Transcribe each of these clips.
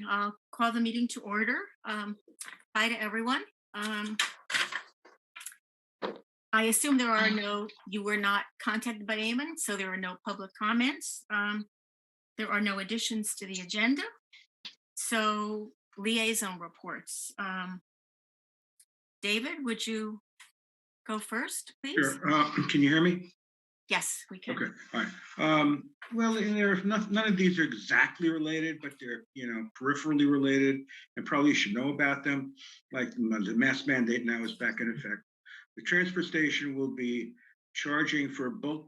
morning. I'll call the meeting to order. Hi to everyone. I assume you were not contacted by anyone, so there are no public comments. There are no additions to the agenda. So liaison reports. David, would you go first, please? Sure. Can you hear me? Yes, we can. Okay. All right. Well, none of these are exactly related, but they're peripherally related, and probably you should know about them. Like the mask mandate now is back in effect. The transfer station will be charging for bulk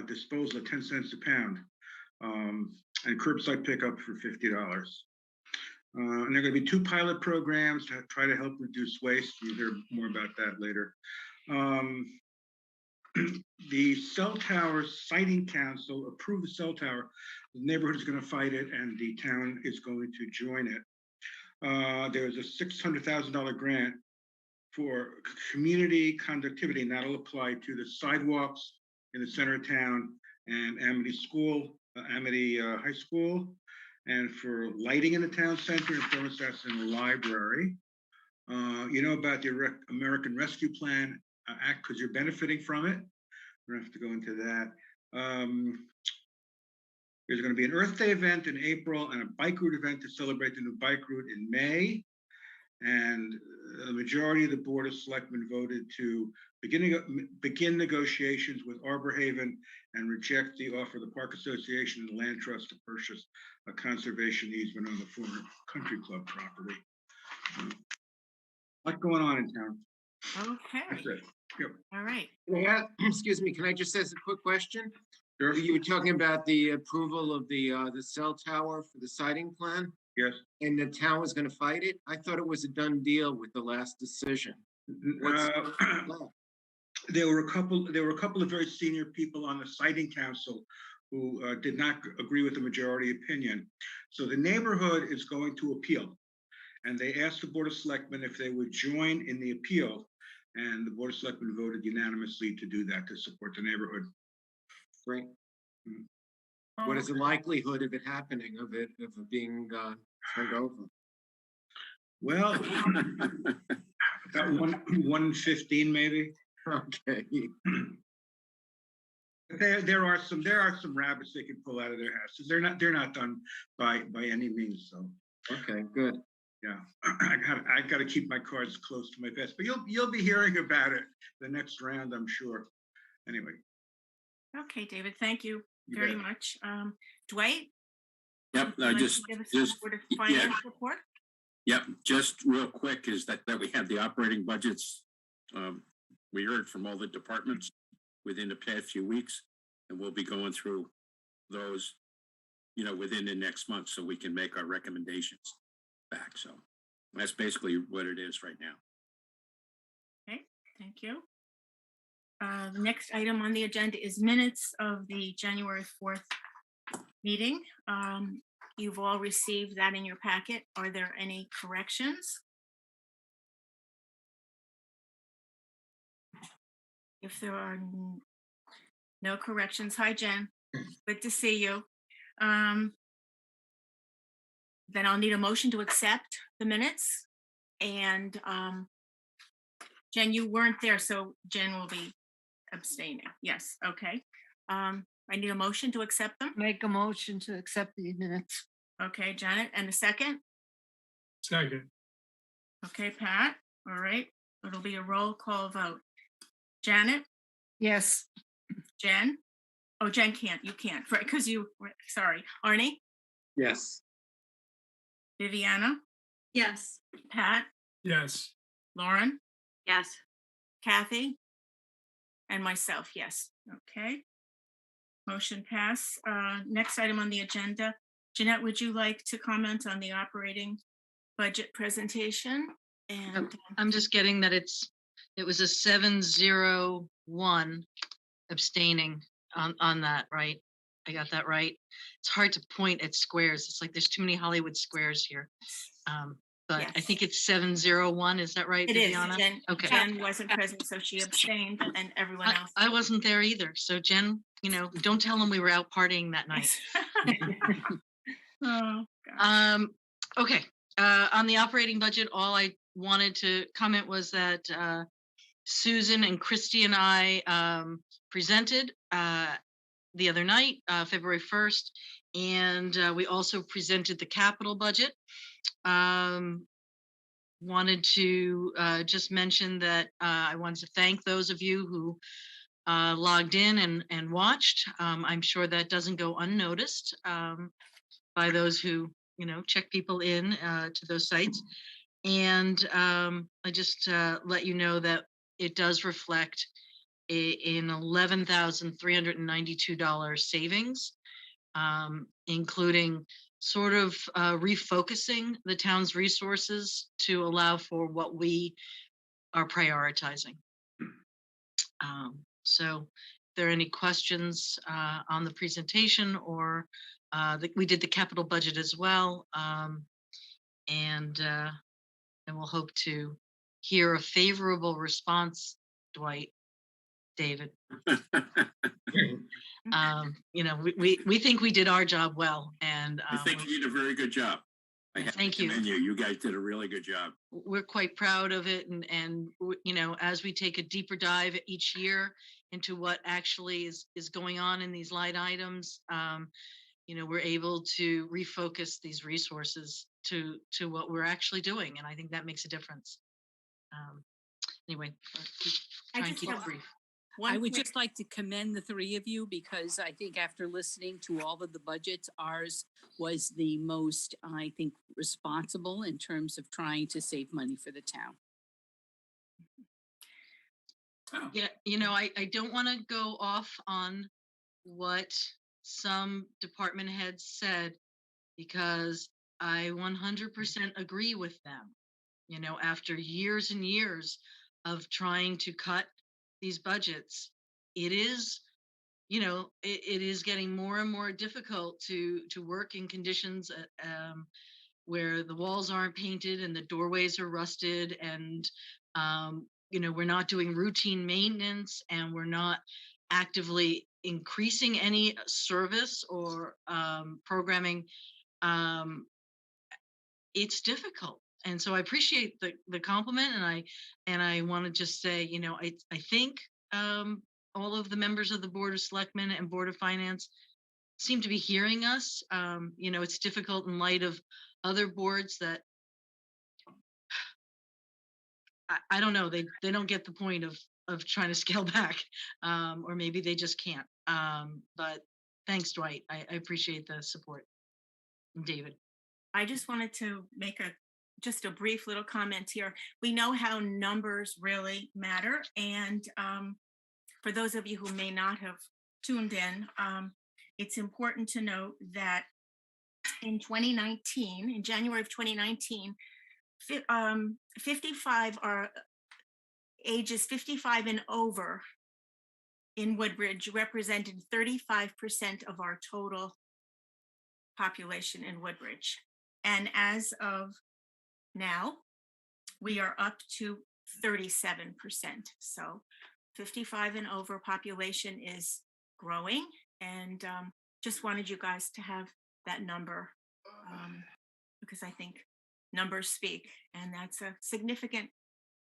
disposal at 10 cents a pound, and curbside pickup for $50. And there are going to be 2 pilot programs to try to help reduce waste. You'll hear more about that later. The cell tower siting council approved the cell tower. The neighborhood is going to fight it, and the town is going to join it. There's a $600,000 grant for community conductivity, and that'll apply to the sidewalks in the center of town and Amity High School, and for lighting in the town center and thermostats in the library. You know about the American Rescue Plan Act because you're benefiting from it. We don't have to go into that. There's going to be an Earth Day event in April and a bike route event to celebrate the new bike route in May. And the majority of the Board of Selectmen voted to begin negotiations with Arbor Haven and reject the offer of the Park Association and the Land Trust to purchase a conservation easement on the former country club property. What's going on in town? Okay. That's it. Yep. All right. Yeah, excuse me, can I just ask a quick question? Sure. You were talking about the approval of the cell tower for the siting plan, Yes. and the town was gonna fight it? I thought it was a done deal with the last decision. What's There were a couple of very senior people on the siting council who did not agree with the majority opinion. So the neighborhood is going to appeal, and they asked the Board of Selectmen if they would join in the appeal, and the Board of Selectmen voted unanimously to do that, to support the neighborhood. Great. What is the likelihood of it happening, of it being turned over? Well, about 115 maybe. Okay. There are some rabbits they can pull out of their houses. They're not done by any means. So Okay, good. yeah, I got to keep my cards close to my vest. But you'll be hearing about it the next round, I'm sure. Anyway. Okay, David, thank you You very bet. much. Dwight? Yep, would you like to give us a Board of Finance report? Yep, just real quick is that we have the operating budgets. We heard from all the departments within the past few weeks, and we'll be going through those, within the next month, so we can make our recommendations back. So that's basically what it is right now. Okay, thank you. The next item on the agenda is minutes of the January 4th meeting. You've all received that in your packet. Are there any corrections? If there are no corrections, hi Jen, good to see you. Then I'll need a motion to accept the minutes. And Jen, you weren't there, so Jen will be abstaining. Yes, okay. I need a motion to accept them. Make a motion to accept the minutes. Okay, Janet, and a second? Second. Okay, Pat, all right. It'll be a roll call vote. Janet? Yes. Jen? Oh, Jen can't, you can't, right, because sorry. Arnie? Yes. Viviana? Yes. Pat? Yes. Lauren? Yes. Kathy? And myself, yes. Okay. Motion pass. Next item on the agenda. Jeanette, would you like to comment on the operating budget presentation? And I'm just getting that it was a 701 abstaining on that, right? I got that right. It's hard to point at squares. It's like there's too many Hollywood squares here. But I Yes. think it's 701. Is that right, it is, Viviana? Jen, Okay. Jen wasn't present, so she abstained, and everyone else. I wasn't there either. So Jen, don't tell them we were out partying that night. Oh, gosh. Okay, on the operating budget, all I wanted to comment was that Susan and Christy and I presented the other night, February 1st, and we also presented the capital budget. Wanted to just mention that I wanted to thank those of you who logged in and watched. I'm sure that doesn't go unnoticed by those who, check people in to those sites. And I just let you know that it does reflect an $11,392 savings, including sort of refocusing the town's resources to allow for what we are prioritizing. So if there are any questions on the presentation, or we did the capital budget as well, and we'll hope to hear a favorable response, Dwight, David. We think we did our job well, and I think you did a very good job. I have to thank you. commend you. You guys did a really good job. We're quite proud of it, and as we take a deeper dive each year into what actually is going on in these line items, we're able to refocus these resources to what we're actually doing, and I think that makes a difference. Anyway, I try and just keep it have brief. I would quick- just like to commend the three of you, because I think after listening to all of the budgets, ours was the most, I think, responsible in terms of trying to save money for the town. Oh, Yeah, I don't want to go off on what some department heads said, because I 100% agree with them. After years and years of trying to cut these budgets, it is, it is getting more and more difficult to work in conditions where the walls aren't painted and the doorways are rusted, and we're not doing routine maintenance, and we're not actively increasing any service or programming. It's difficult, and so I appreciate the compliment, and I want to just say, I think all of the members of the Board of Selectmen and Board of Finance seem to be hearing us. It's difficult in light of other boards that I don't know, they don't get the point of trying to scale back, or maybe they just can't. But thanks, Dwight. I appreciate the support. And David. I just wanted to make just a brief little comment here. We know how numbers really matter. And for those of you who may not have tuned in, it's important to note that in January of 2019, 55 are ages 55 and over in Woodbridge represented 35% of our total population in Woodbridge. And as of now, we are up to 37%. So 55 and over population is growing, and just wanted you guys to have that number, because I think numbers speak, and that's a significant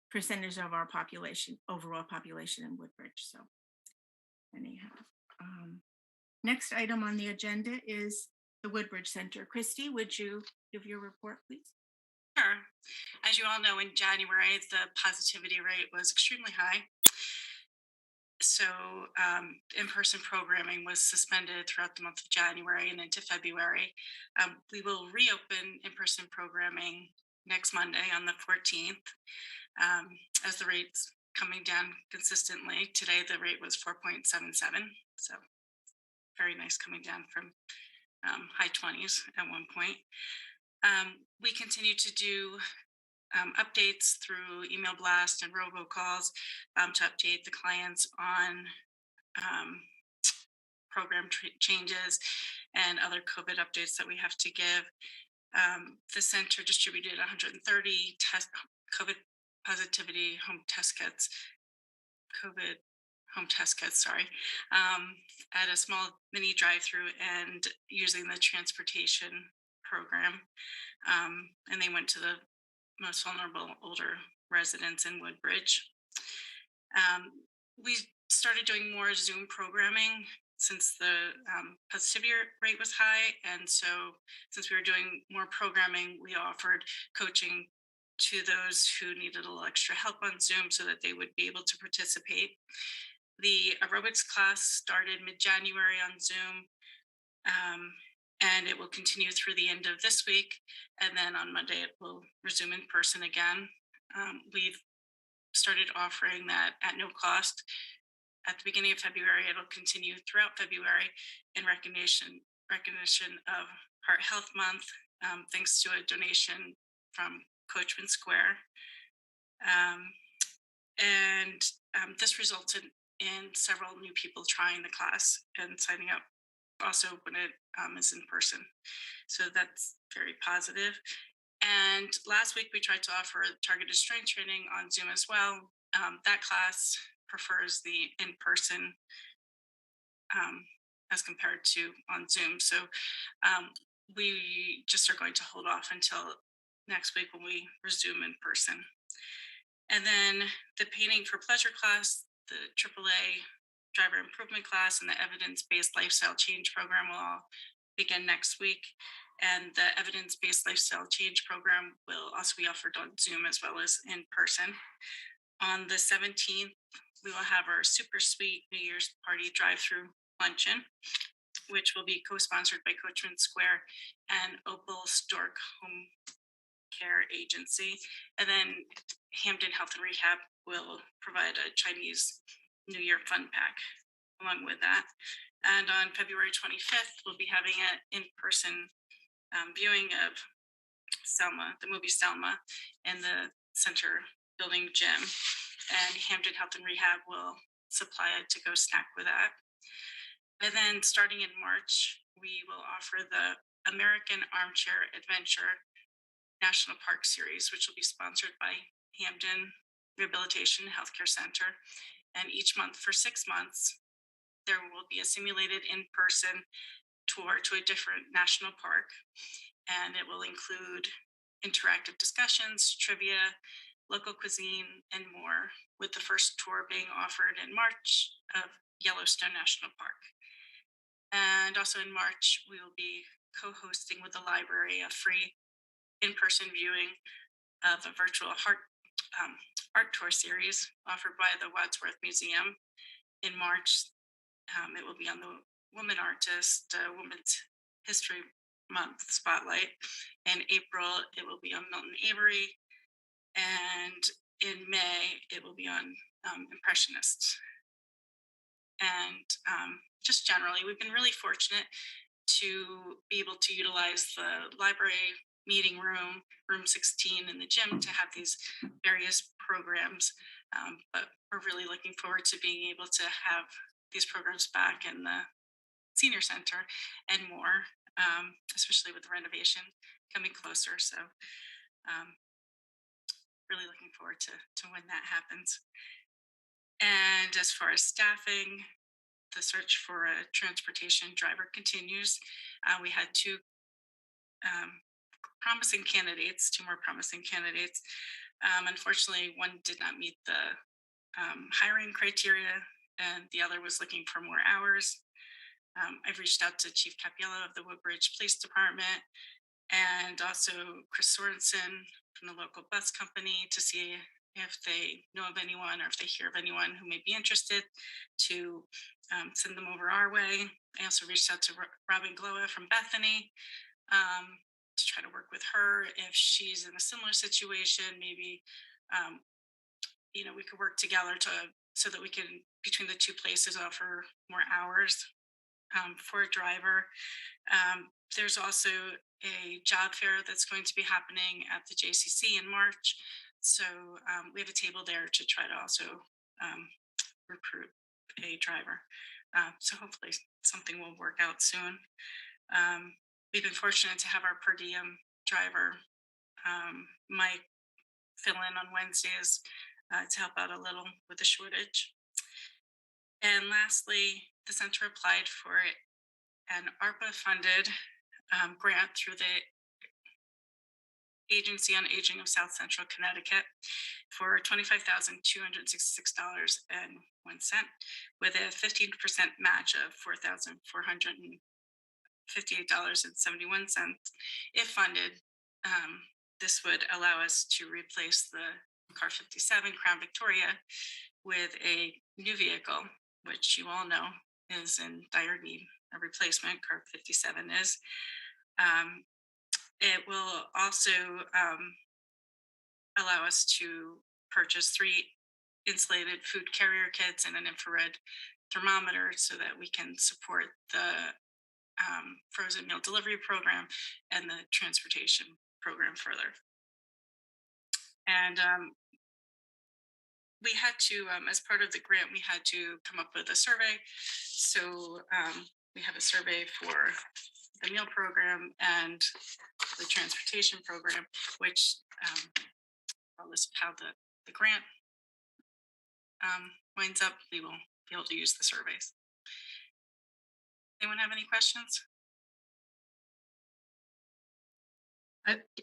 percentage of our population, overall population in Woodbridge. So anyhow, next item on the agenda is the Woodbridge Center. Christy, would you give your report, please? Sure. As you all know, in January, the positivity rate was extremely high. So in-person programming was suspended throughout the month of January and into February. We will reopen in-person programming next Monday on the 14th, as the rate's coming down consistently. Today, the rate was 4.77. So very nice, coming down from high 20s at one point. We continue to do updates through email blast and robocalls to update the clients on program changes and other COVID updates that we have to give. The center distributed 130 COVID positivity home test kits, COVID home test kits, at a small mini drive-through, and using the transportation program. And they went to the most vulnerable older residents in Woodbridge. We started doing more Zoom programming since the positivity rate was high. And so, since we were doing more programming, we offered coaching to those who needed a little extra help on Zoom so that they would be able to participate. The aerobics class started mid-January on Zoom, and it will continue through the end of this week. And then on Monday, it will resume in person again. We've started offering that at no cost. At the beginning of February, it'll continue throughout February in recognition of Heart Health Month, thanks to a donation from Coachman Square. And this resulted in several new people trying the class and signing up also when it is in person. So that's very positive. And last week we tried to offer targeted strength training on Zoom as well. That class prefers the in-person as compared to on Zoom. So we just are going to hold off until next week when we resume in person. And then the painting for pleasure class, the AAA driver improvement class, and the evidence-based lifestyle change program will all begin next week. And the evidence-based lifestyle change program will also be offered on Zoom as well as in person. On the 17th, we will have our super sweet New Year's party drive-through luncheon, which will be co-sponsored by Coachman Square and Opal Stork Home Care Agency. And then Hampton Health and Rehab will provide a Chinese New Year fun pack along with that. And on February 25th, we'll be having an in-person viewing of Selma, the movie Selma, in the center building gym. And Hampton Health and Rehab will supply a to-go snack with that. And then starting in March, we will offer the American Armchair Adventure National Park Series, which will be sponsored by Hampden Rehabilitation Healthcare Center. And each month for 6 months, there will be a simulated in-person tour to a different national park. And it will include interactive discussions, trivia, local cuisine, and more, with the first tour being offered in March of Yellowstone National Park. And also in March, we will be co-hosting with the library a free in-person viewing of a virtual art tour series offered by the Wadsworth Museum. In March, it will be on the Woman Artist, Women's History Month Spotlight. In April, it will be on Milton Avery. And in May, it will be on Impressionists. And just generally, we've been really fortunate to be able to utilize the library meeting room, room 16 in the gym to have these various programs. But we're really looking forward to being able to have these programs back in the senior center and more, especially with the renovation coming closer. So really looking forward to when that happens. And as far as staffing, the search for a transportation driver continues. We had two more promising candidates. Unfortunately, one did not meet the hiring criteria, and the other was looking for more hours. I've reached out to Chief Capiello of the Woodbridge Police Department and also Chris Sorensen from the local bus company to see if they know of anyone or if they hear of anyone who may be interested to send them over our way. I also reached out to Robin Gloa from Bethany to try to work with her if she's in a similar situation. Maybe we could work together so that we can, between the two places, offer more hours for a driver. There's also a job fair that's going to be happening at the JCC in March. So we have a table there to try to also recruit a driver. So hopefully something will work out soon. We've been fortunate to have our per diem driver, Mike, fill in on Wednesdays to help out a little with the shortage. And lastly, the center applied for an ARPA-funded grant through the Agency on Aging of South Central Connecticut for $25,266.01 with a 15% match of $4,458.71. If funded, this would allow us to replace the car 57 Crown Victoria with a new vehicle, which you all know is in dire need of replacement. Car 57 is. It will also allow us to purchase 3 insulated food carrier kits and an infrared thermometer so that we can support the frozen meal delivery program and the transportation program further. And we had to, as part of the grant, we had to come up with a survey. So we have a survey for the meal program and the transportation program, which regardless of how the grant winds up, we will be able to use the surveys. Anyone have any questions?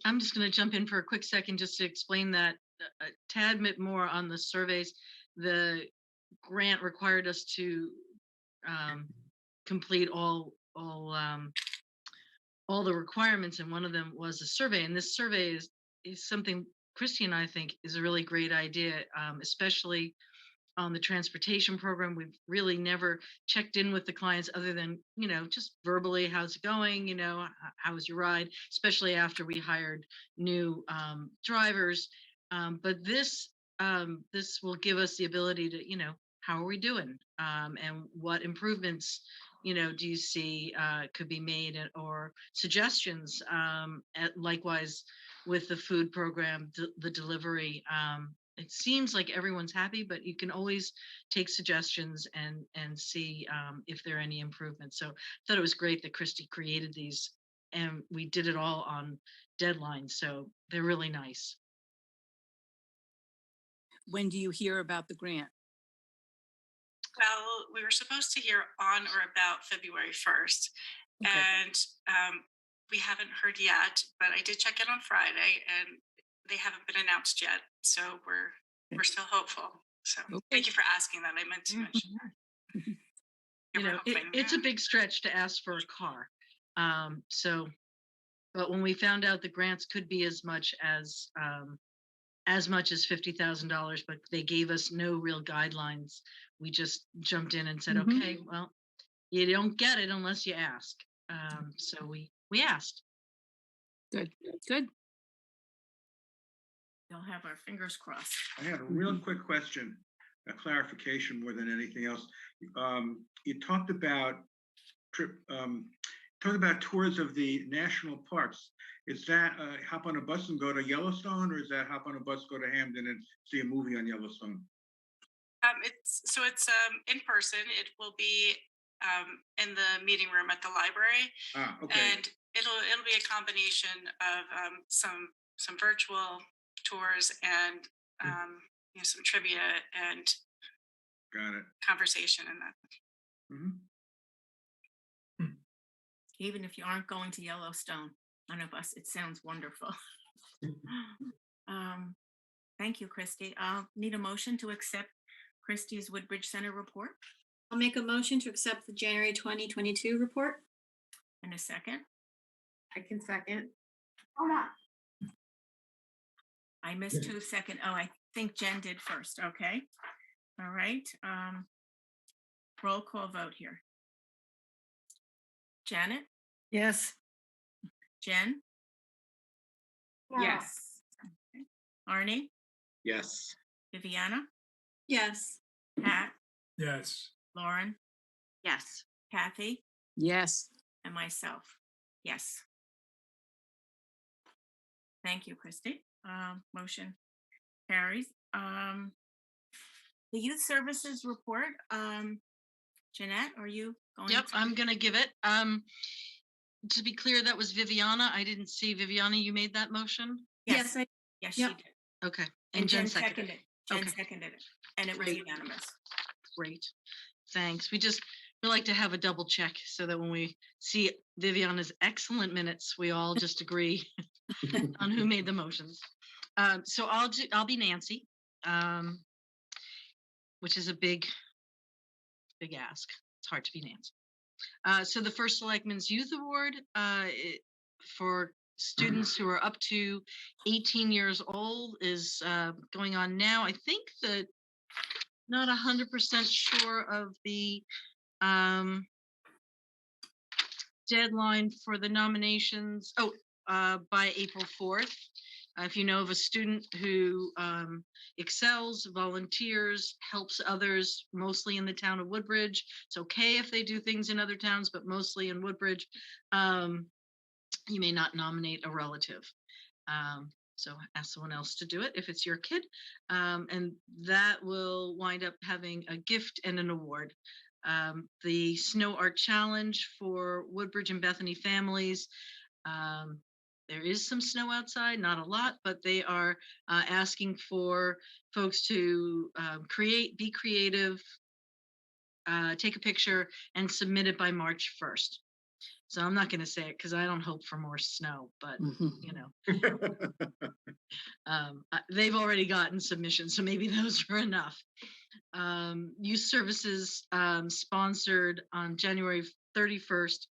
I'm just going to jump in for a quick second just to explain that a tad bit more on the surveys. The grant required us to complete all the requirements, and one of them was a survey. And this survey is something Christy and I think is a really great idea, especially on the transportation program. We've really never checked in with the clients other than, just verbally, how's it going? How was your ride? Especially after we hired new drivers. But this will give us the ability to, how are we doing? And what improvements, do you see could be made, or suggestions? Likewise with the food program, the delivery. It seems like everyone's happy, but you can always take suggestions and see if there are any improvements. So I thought it was great that Christy created these, and we did it all on deadline. So they're really nice. When do you hear about the grant? Well, we were supposed to hear on or about February 1st, Okay. and we haven't heard yet, but I did check in on Friday, and they haven't been announced yet. So we're still hopeful. So thank you for asking that. I meant to mention that. It's a big stretch to ask for a car. But when we found out the grants could be as much as $50,000, but they gave us no real guidelines, we just jumped in and said, okay, well, you don't get it unless you ask. So we asked. Good. We'll have our fingers crossed. I had a real quick question, a clarification more than anything else. You talked about tours of the national parks. Is that hop on a bus and go to Yellowstone, or is that hop on a bus, go to Hamden and see a movie on Yellowstone? It's in person. It will be in the meeting room at the library. Okay. And it'll be a combination of some virtual tours and some trivia and Got it. conversation and that. Mm-hmm. Even if you aren't going to Yellowstone on a bus, it sounds wonderful. Thank you, Christy. Need a motion to accept Christie's Woodbridge Center report. I'll make a motion to accept the January 2022 report. And a second. I can second. Hold on. I missed 2 seconds. Oh, I think Jen did first. Okay. All right. Roll call vote here. Janet? Yes. Jen? Yes. Okay. Arnie? Yes. Viviana? Yes. Pat? Yes. Lauren? Yes. Kathy? Yes. And myself. Yes. Thank you, Christy. Motion carries. The youth services report. Jeanette, are you going? Yep, I'm gonna give it. To be clear, that was Viviana. I didn't see Viviana. You made that motion? Yes, Yes. yes, Yep. she did. Okay. And Jen seconded. seconded it. Jen Okay. seconded it, and it was Great. unanimous. Great. Thanks. We like to have a double check so that when we see Viviana's excellent minutes, we all just agree. on who made the motions. So I'll be Nancy, which is a big ask. It's hard to be Nancy. So the First Selectman's Youth Award for students who are up to 18 years old is going on now. I think that not 100% sure of the deadline for the nominations. By April 4th. If you know of a student who excels, volunteers, helps others, mostly in the town of Woodbridge. It's okay if they do things in other towns, but mostly in Woodbridge. You may not nominate a relative. So ask someone else to do it if it's your kid. And that will wind up having a gift and an award. The Snow Art Challenge for Woodbridge and Bethany families. There is some snow outside, not a lot, but they are asking for folks to be creative, take a picture, and submit it by March 1st. So I'm not going to say it because I don't hope for more snow, but you know, they've already gotten submissions, so maybe those are enough. Youth Services sponsored on January 31st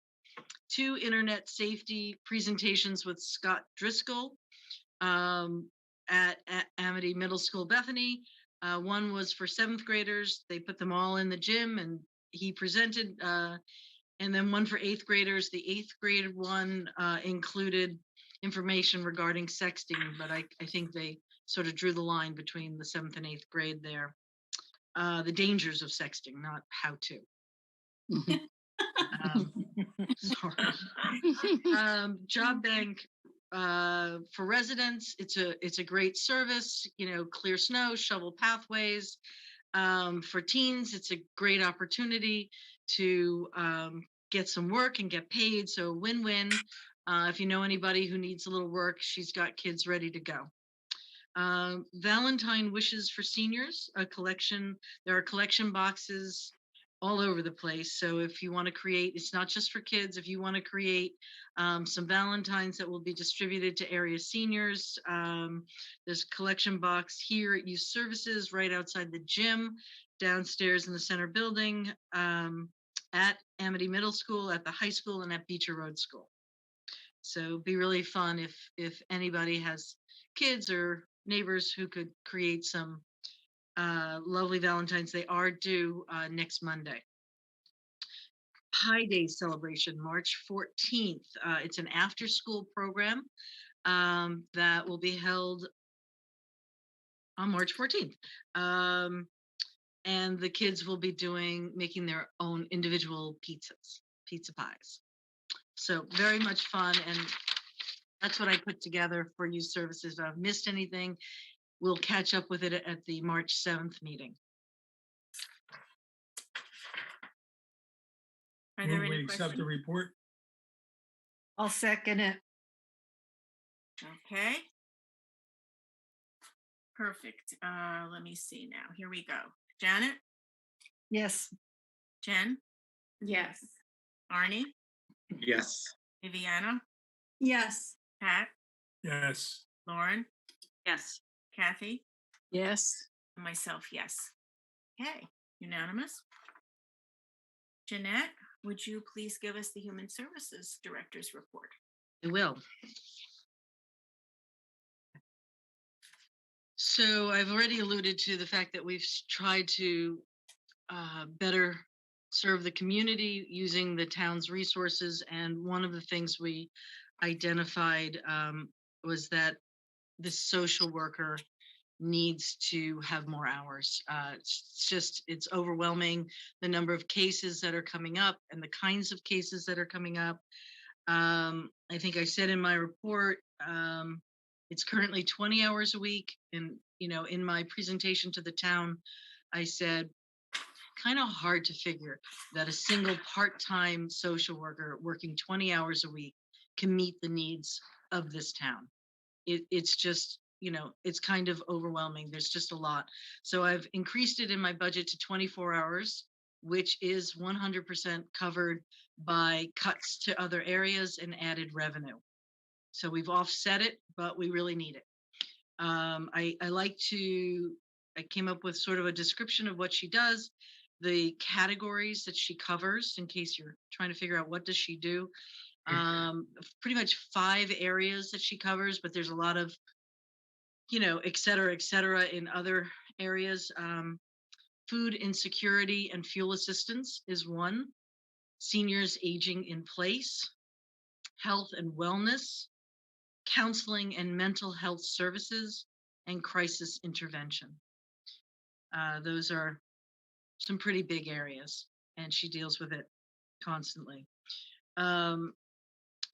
2 internet safety presentations with Scott Driscoll at Amity Middle School, Bethany. One was for 7th graders. They put them all in the gym and he presented, and then one for 8th graders. The 8th grade one included information regarding sexting, but I think they sort of drew the line between the 7th and 8th grade there. The dangers of sexting, not how to. Sorry. Job bank for residents. It's a great service. You know, clear snow, shovel pathways. For teens, it's a great opportunity to get some work and get paid. So win-win. If you know anybody who needs a little work, she's got kids ready to go. Valentine Wishes for Seniors, a collection. There are collection boxes all over the place. So if you want to create, it's not just for kids. If you want to create some Valentines that will be distributed to area seniors, there's a collection box here at Youth Services right outside the gym, downstairs in the center building, at Amity Middle School, at the high school, and at Beecher Road School. So it'd be really fun if anybody has kids or neighbors who could create some lovely Valentines. They are due next Monday. Pi Day celebration, March 14th. It's an after-school program that will be held on March 14th. And the kids will be making their own individual pizza pies. So very much fun. And that's what I put together for Youth Services. If I've missed anything, we'll catch up with it at the March 7th meeting. Are there Move any we accept questions? the report? I'll second it. Okay. Perfect. Let me see now. Here we go. Janet, Yes. Jen, Yes. Arnie, Yes. Viviana, Yes. Pat, Yes. Lauren, Yes. Kathy, Yes. and myself, yes. Okay, unanimous. Jeanette, would you please give us the Human Services Director's report? I will. So I've already alluded to the fact that we've tried to better serve the community using the town's resources. And one of the things we identified was that the social worker needs to have more hours. It's overwhelming, the number of cases that are coming up and the kinds of cases that are coming up. I think I said in my report, it's currently 20 hours a week. And, you know, in my presentation to the town, I said, kind of hard to figure that a single part-time social worker working 20 hours a week can meet the needs of this town. It's just, you know, it's kind of overwhelming. There's just a lot. So I've increased it in my budget to 24 hours, which is 100% covered by cuts to other areas and added revenue. So we've offset it, but we really need it. I came up with sort of a description of what she does, the categories that she covers, in case you're trying to figure out what does she do. Pretty much 5 areas that she covers, but there's a lot of, et cetera, in other areas. Food insecurity and fuel assistance is one. Seniors aging in place, health and wellness, counseling and mental health services, and crisis intervention. Those are some pretty big areas, and she deals with it constantly.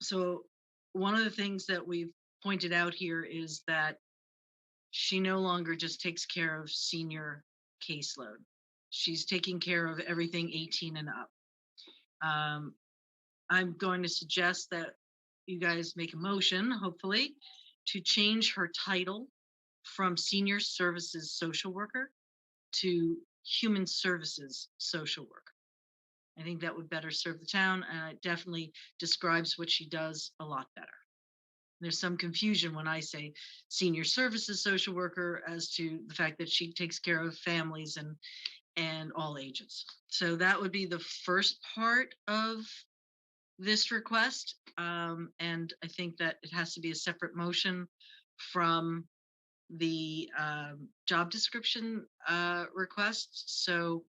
So one of the things that we've pointed out here is that she no longer just takes care of senior caseload. She's taking care of everything 18 and up. I'm going to suggest that you guys make a motion, hopefully, to change her title from senior services social worker to human services social worker. I think that would better serve the town, and it definitely describes what she does a lot better. There's some confusion when I say senior services social worker as to the fact that she takes care of families and all ages. So that would be the first part of this request. And I think that it has to be a separate motion from the job description request. So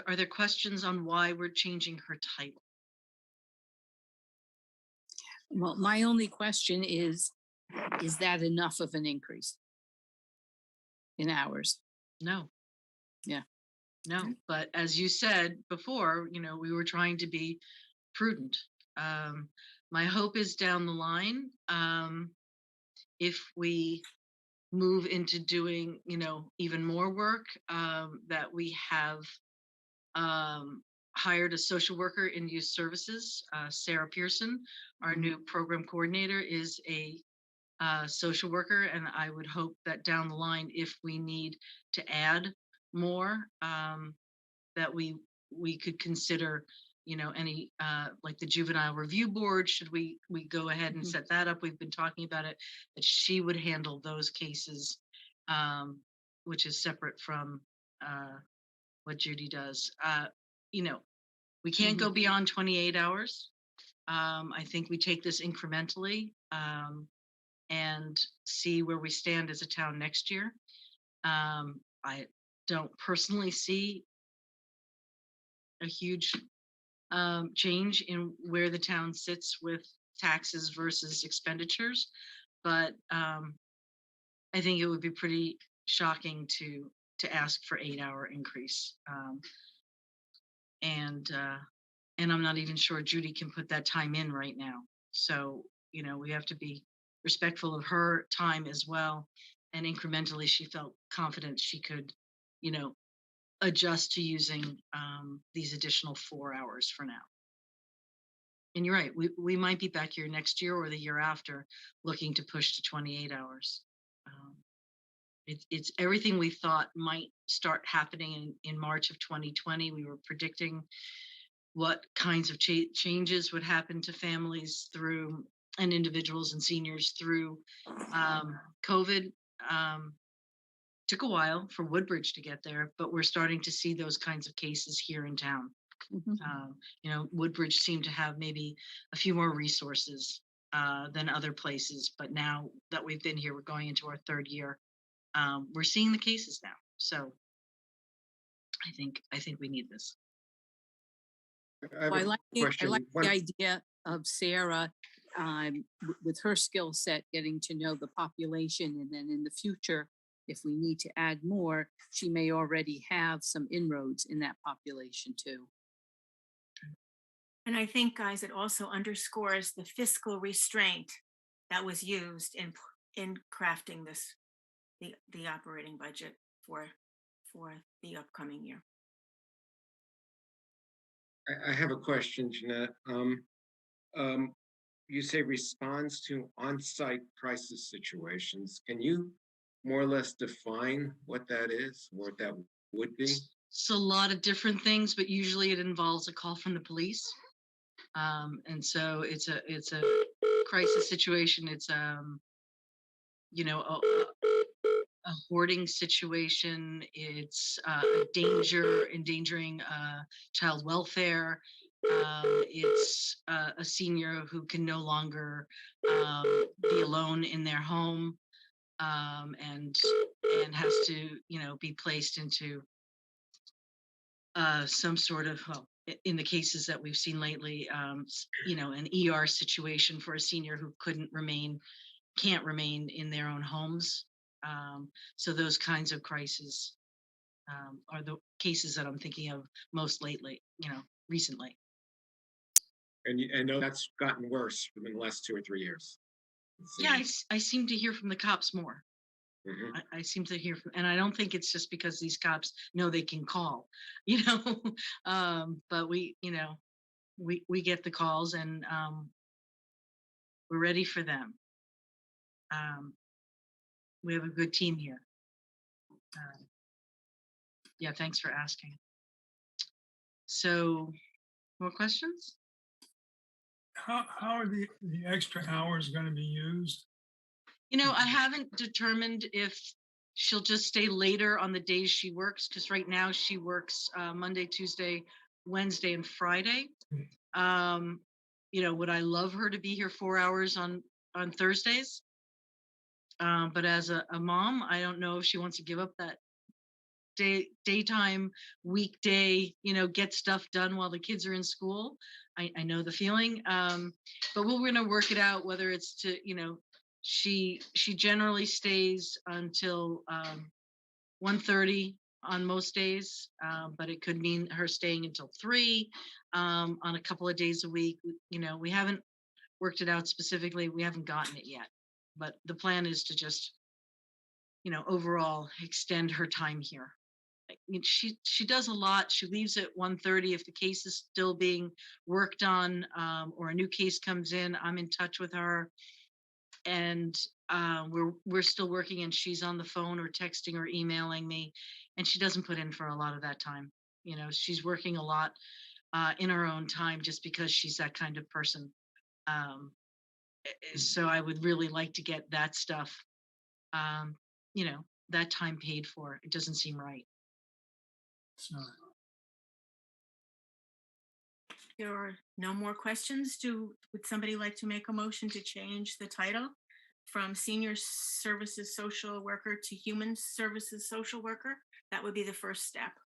are there questions on why we're changing her title? Well, my only question is that enough of an increase in hours? No. Yeah. No, but as you said before, we were trying to be prudent. My hope is down the line, if we move into doing, even more work, that we have hired a social worker in youth services. Sarah Pearson, our new program coordinator, is a social worker, and I would hope that down the line, if we need to add more, that we could consider, any like the juvenile review board. Should we go ahead and set that up? We've been talking about it, that she would handle those cases, which is separate from what Judy does. We can't go beyond 28 hours. I think we take this incrementally, and see where we stand as a town next year. I don't personally see a huge change in where the town sits with taxes versus expenditures, but I think it would be pretty shocking to ask for 8-hour increase, and I'm not even sure Judy can put that time in right now. So we have to be respectful of her time as well, and incrementally she felt confident she could adjust to using these additional 4 hours for now. And you're right, we might be back here next year or the year after looking to push to 28 hours. It's everything we thought might start happening in March of 2020. We were predicting what kinds of changes would happen to families through, and individuals and seniors through COVID. Took a while for Woodbridge to get there, but we're starting to see those kinds of cases here in town. Woodbridge seemed to have maybe a few more resources than other places, but now that we've been here, we're going into our 3rd year. We're seeing the cases now, so I think we need this. I I like question. the idea of Sarah with her skill set, getting to know the population, and then in the future, if we need to add more, she may already have some inroads in that population too. And I think, guys, it also underscores the fiscal restraint that was used in crafting this, the operating budget for the upcoming year. I have a question, Jeanette. You say responds to on-site crisis situations. Can you more or less define what that is, what that would be? It's a lot of different things, but usually it involves a call from the police. And so it's a crisis situation. It's, you know, a hoarding situation. It's a endangering child welfare. It's a senior who can no longer be alone in their home, and has to, be placed into some sort of, well, in the cases that we've seen lately, an ER situation for a senior who can't remain in their own homes. So those kinds of crises are the cases that I'm thinking of most lately, recently. And I know that's gotten worse within the last 2 or 3 years. Yeah, I seem to hear from the cops more. Mhm. I seem to hear from, and I don't think it's just because these cops know they can call, but we get the calls, and we're ready for them. We have a good team here. Yeah, thanks for asking. So, more questions? How are the extra hours going to be used? I haven't determined if she'll just stay later on the days she works, because right now she works Monday, Tuesday, Wednesday, and Friday. Would I love her to be here 4 hours on Thursdays? But as a mom, I don't know if she wants to give up that daytime weekday, get stuff done while the kids are in school. I know the feeling. But we're going to work it out, whether it's to, she generally stays until 1:30 on most days, but it could mean her staying until 3 on a couple of days a week. We haven't worked it out specifically. We haven't gotten it yet, but the plan is to just, overall extend her time here. She does a lot. She leaves at 1:30 if the case is still being worked on, or a new case comes in. I'm in touch with her, and we're still working, and she's on the phone or texting or emailing me, and she doesn't put in for a lot of that time. She's working a lot in her own time, just because she's that kind of person. So I would really like to get that stuff, that time paid for. It doesn't seem right. So, There are no more questions. Would somebody like to make a motion to change the title from senior services social worker to human services social worker? That would be the first step.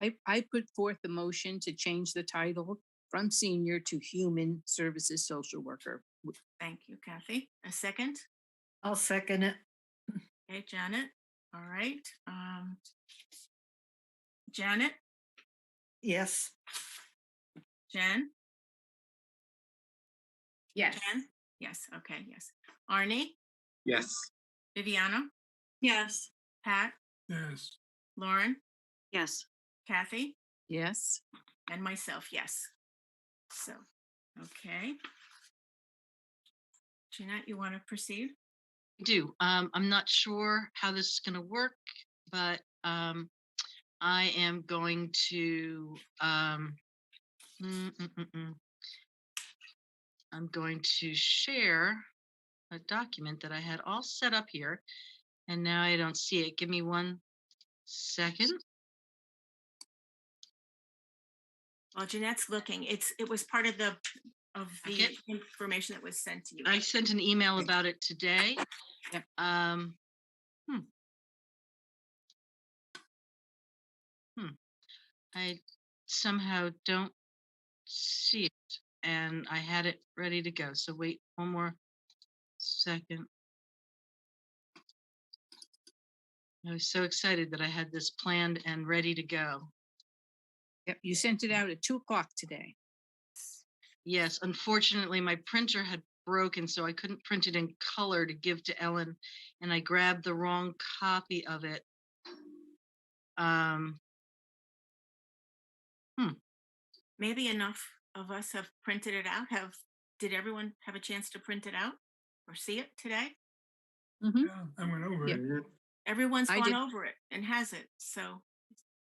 I put forth the motion to change the title from senior to human services social worker. Thank you, Kathy. A second? I'll second it. Okay, Janet. All right. Janet, Yes. Jen, Yes. Jen? Yes, okay, yes. Arnie, Yes. Viviana, Yes. Pat, yes. Lauren, Yes. Kathy, Yes. and myself, yes. So, okay. Jeanette, you want to proceed? I do. I'm not sure how this is going to work, but I am going to I'm going to share a document that I had all set up here, and now I don't see it. Give me 1 second. While Jeanette's looking, it was part of the Okay. information that was sent to you. I sent an email about it today. Yep. I somehow don't see it, and I had it ready to go. So wait 1 more second. I was so excited that I had this planned and ready to go. Yep. You sent it out at 2:00 today. Yes, unfortunately, my printer had broken, so I couldn't print it in color to give to Ellen, and I grabbed the wrong copy of it. Maybe enough of us have printed it out. Did everyone have a chance to print it out or see it today? Mhm. Yeah, I went over Yep. it. Everyone's I gone did. over it and has it. So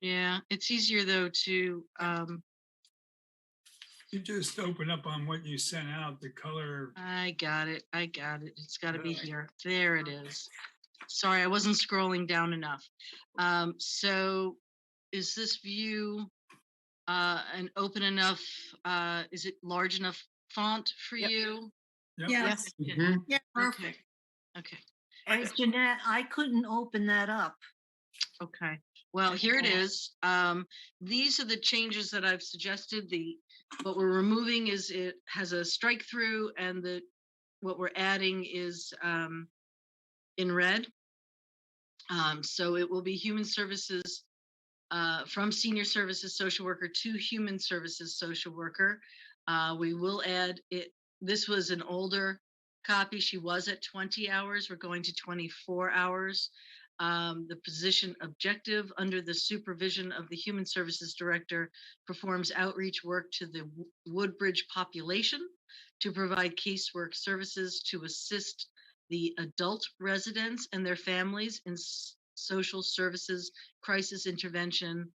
Yeah, it's easier though to You just open up on what you sent out, the color. I got it. I got it. It's got to be here. There it is. Sorry, I wasn't scrolling down enough. So is this view an open enough, is it large enough font for Yep. you? Yep. Yes, Mhm. yeah, Okay, perfect. okay, And Jeanette, I couldn't open that up. okay. Well, here it is. These are the changes that I've suggested. What we're removing is it has a strike through, and what we're adding is in red. So it will be human services, from senior services social worker to human services social worker. We will add it. This was an older copy. She was at 20 hours. We're going to 24 hours. The position objective under the supervision of the human services director performs outreach work to the Woodbridge population to provide casework services to assist the adult residents and their families in social services, crisis intervention,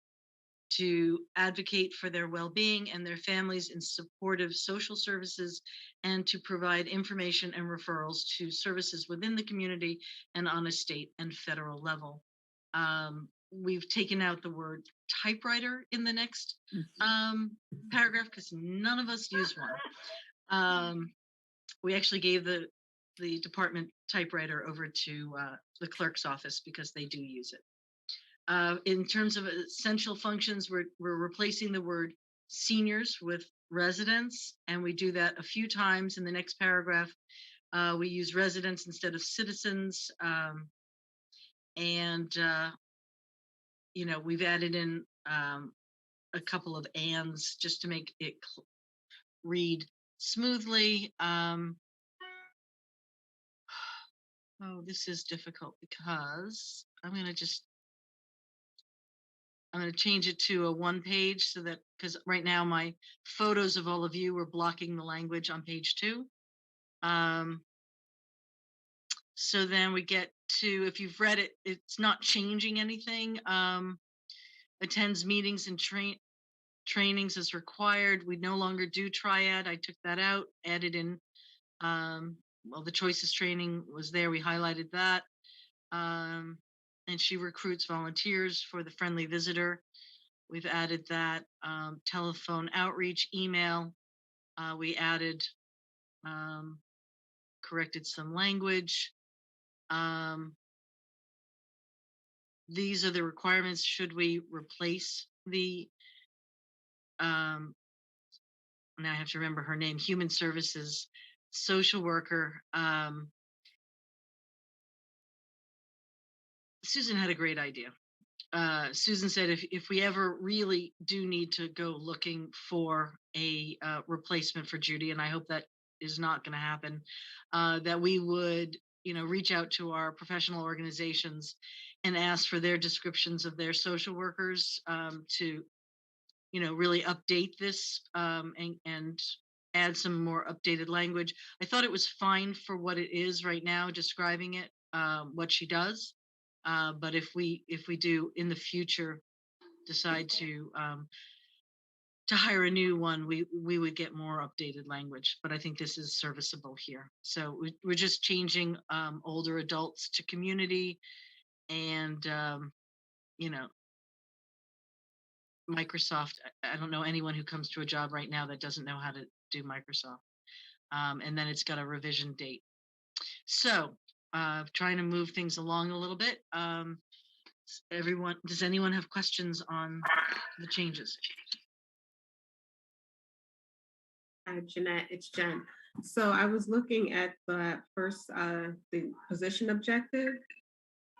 to advocate for their well-being and their families in supportive social services, and to provide information and referrals to services within the community and on a state and federal level. We've taken out the word typewriter in the next paragraph because none of us use one. We actually gave the department typewriter over to the clerk's office because they do use it. In terms of essential functions, we're replacing the word seniors with residents, and we do that a few times in the next paragraph. We use residents instead of citizens, and we've added in a couple of ands just to make it read smoothly. Oh, this is difficult because I'm going to change it to a one page so that, because right now my photos of all of you are blocking the language on page 2. So then we get to, if you've read it, it's not changing anything. Attends meetings and trainings as required. We no longer do triad. I took that out, added in, the choices training was there. We highlighted that. And she recruits volunteers for the friendly visitor. We've added that. Telephone outreach, email. We added, corrected some language. These are the requirements should we replace the, now I have to remember her name, human services social worker. Susan had a great idea. Susan said if we ever really do need to go looking for a replacement for Judy, and I hope that is not going to happen, that we would reach out to our professional organizations and ask for their descriptions of their social workers, to really update this, and add some more updated language. I thought it was fine for what it is right now, describing it, what she does. But if we do in the future decide to hire a new one, we would get more updated language. But I think this is serviceable here. So we're just changing older adults to community, and Microsoft. I don't know anyone who comes to a job right now that doesn't know how to do Microsoft. And then it's got a revision date. So trying to move things along a little bit. Does anyone have questions on the changes? Jeanette, it's Jen. So I was looking at the first, the position objective,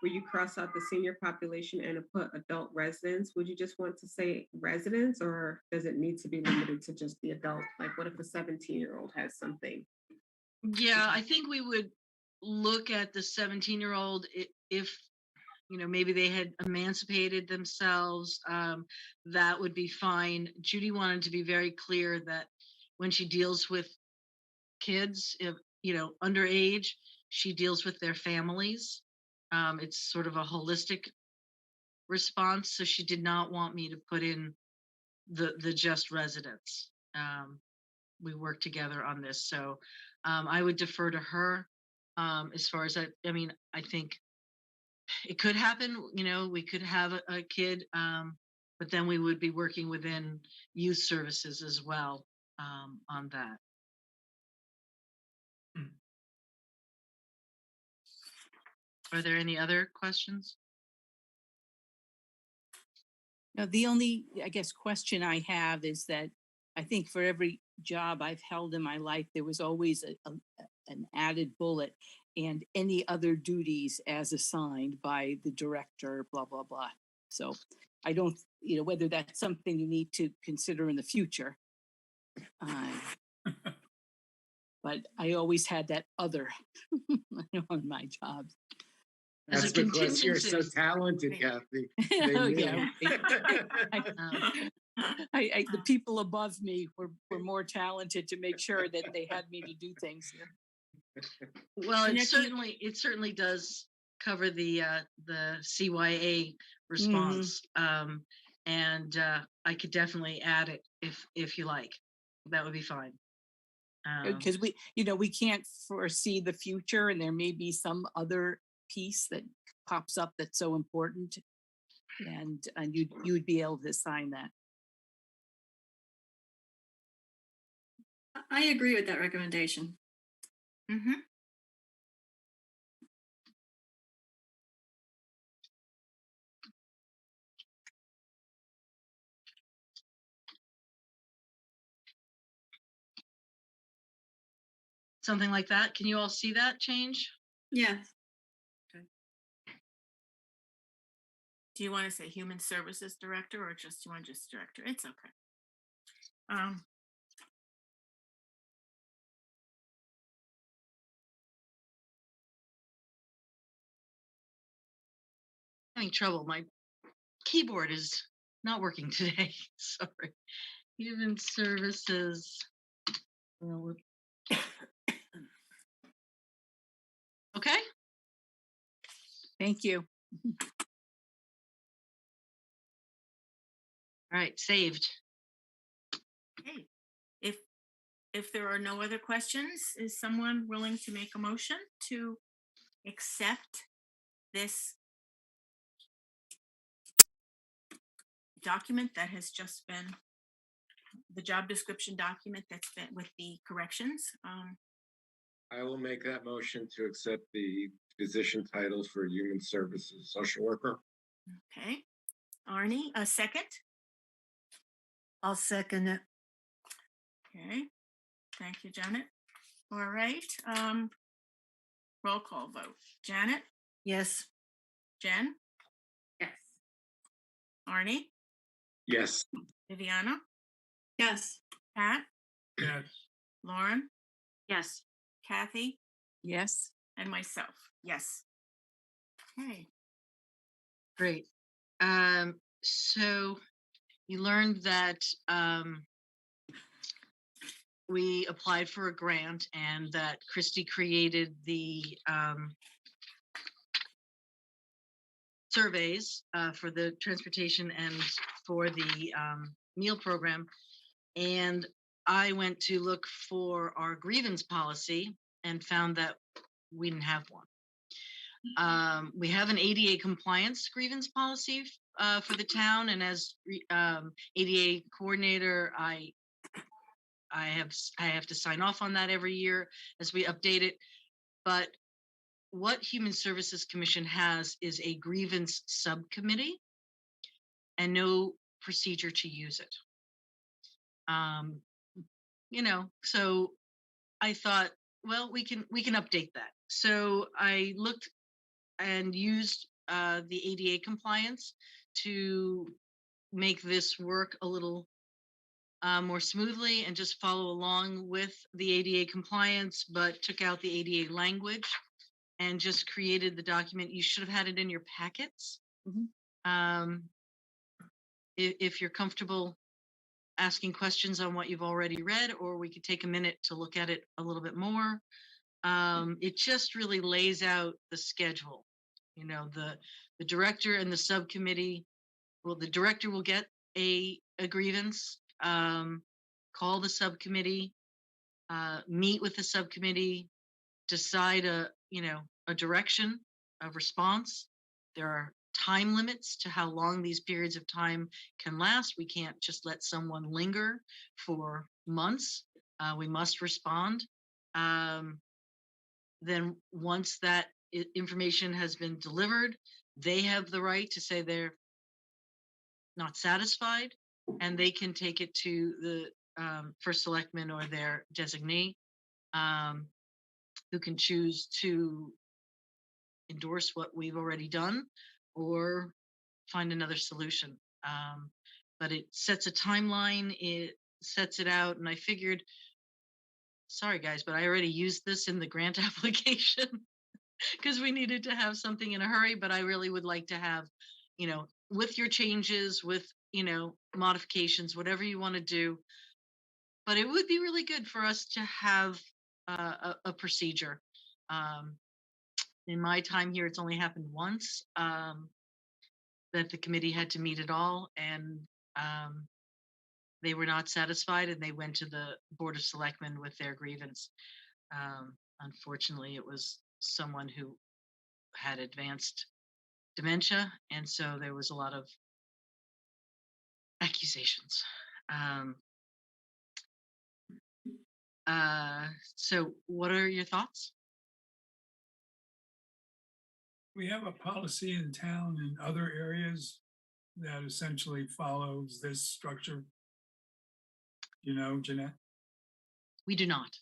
where you cross out the senior population and put adult residents. Would you just want to say residents, or does it need to be limited to just the adult? Like, what if a 17-year-old has something? Yeah, I think we would look at the 17-year-old if maybe they had emancipated themselves. That would be fine. Judy wanted to be very clear that when she deals with kids, if underage, she deals with their families. It's sort of a holistic response. So she did not want me to put in the just residents. we work together on this. So I would defer to her as far as that. I mean, I think it could happen, we could have a kid, but then we would be working within youth services as well on that. Are there any other questions? Now, the only, I guess, question I have is that I think for every job I've held in my life, there was always an added bullet and any other duties as assigned by the director, blah, blah, blah. So I don't, whether that's something you need to consider in the future. But I always had that other on my jobs. As That's a because you're so contingency. talented, Kathy. They Oh, knew. yeah. The people above me were more talented to make sure that they had me to do things. Well, And it that's an- certainly does cover the CYA response. And I could definitely add it if you like. That would be fine. Because we can't foresee the future, and there may be some other piece that pops up that's so important, and you would be able to sign that. I agree with that recommendation. Mhm. Something like that. Can you all see that change? Yeah. Do you want to say human services director or just you want just director? It's okay. Having trouble. My keyboard is not working today. Sorry. Human services. Okay. Thank you. All right, saved. Okay. If there are no other questions, is someone willing to make a motion to accept this document that has just been the job description document that's been with the corrections? I will make that motion to accept the position title for human services social worker. Okay. Arnie, a second? I'll second it. Okay. Thank you, Janet. All right. Roll call vote. Janet, Yes. Jen, Yes. Arnie, Yes. Viviana, Yes. Pat, Yes. Lauren, Yes. Kathy, Yes. and myself. Yes. Okay. Great. So you learned that we applied for a grant and that Christy created the surveys for the transportation and for the meal program. And I went to look for our grievance policy and found that we didn't have one. We have an ADA compliance grievance policy for the town, and as ADA coordinator, I have to sign off on that every year as we update it. But what Human Services Commission has is a grievance subcommittee and no procedure to use it. So I thought, well, we can update that. So I looked and used the ADA compliance to make this work a little more smoothly and just follow along with the ADA compliance, but took out the ADA language and just created the document. You should have had it in your packets. If you're comfortable asking questions on what you've already read, or we could take a minute to look at it a little bit more. It just really lays out the schedule. The director and the subcommittee, well, the director will get a grievance call the subcommittee, meet with the subcommittee, decide a direction, a response. There are time limits to how long these periods of time can last. We can't just let someone linger for months. We must respond. Then once that information has been delivered, they have the right to say they're not satisfied, and they can take it to the first selectman or their designee, who can choose to endorse what we've already done or find another solution. But it sets a timeline, it sets it out, and I figured, sorry guys, but I already used this in the grant application because we needed to have something in a hurry, but I really would like to have, with your changes, with, modifications, whatever you want to do. But it would be really good for us to have a procedure. In my time here, it's only happened once, that the committee had to meet at all, and they were not satisfied, and they went to the Board of Selectmen with their grievance. Unfortunately, it was someone who had advanced dementia, and so there was a lot of accusations. So what are your thoughts? We have a policy in town and other areas that essentially follows this structure. Jeanette? We do not.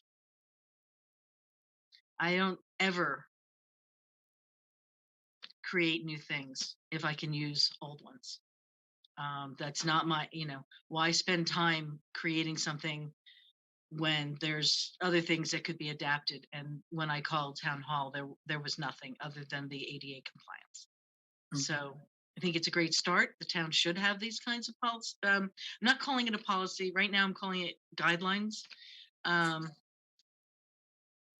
I don't ever create new things if I can use old ones. That's not my, why spend time creating something when there's other things that could be adapted? And when I called town hall, there was nothing other than the ADA compliance. So I think it's a great start. The town should have these kinds of policies. I'm not calling it a policy right now. I'm calling it guidelines.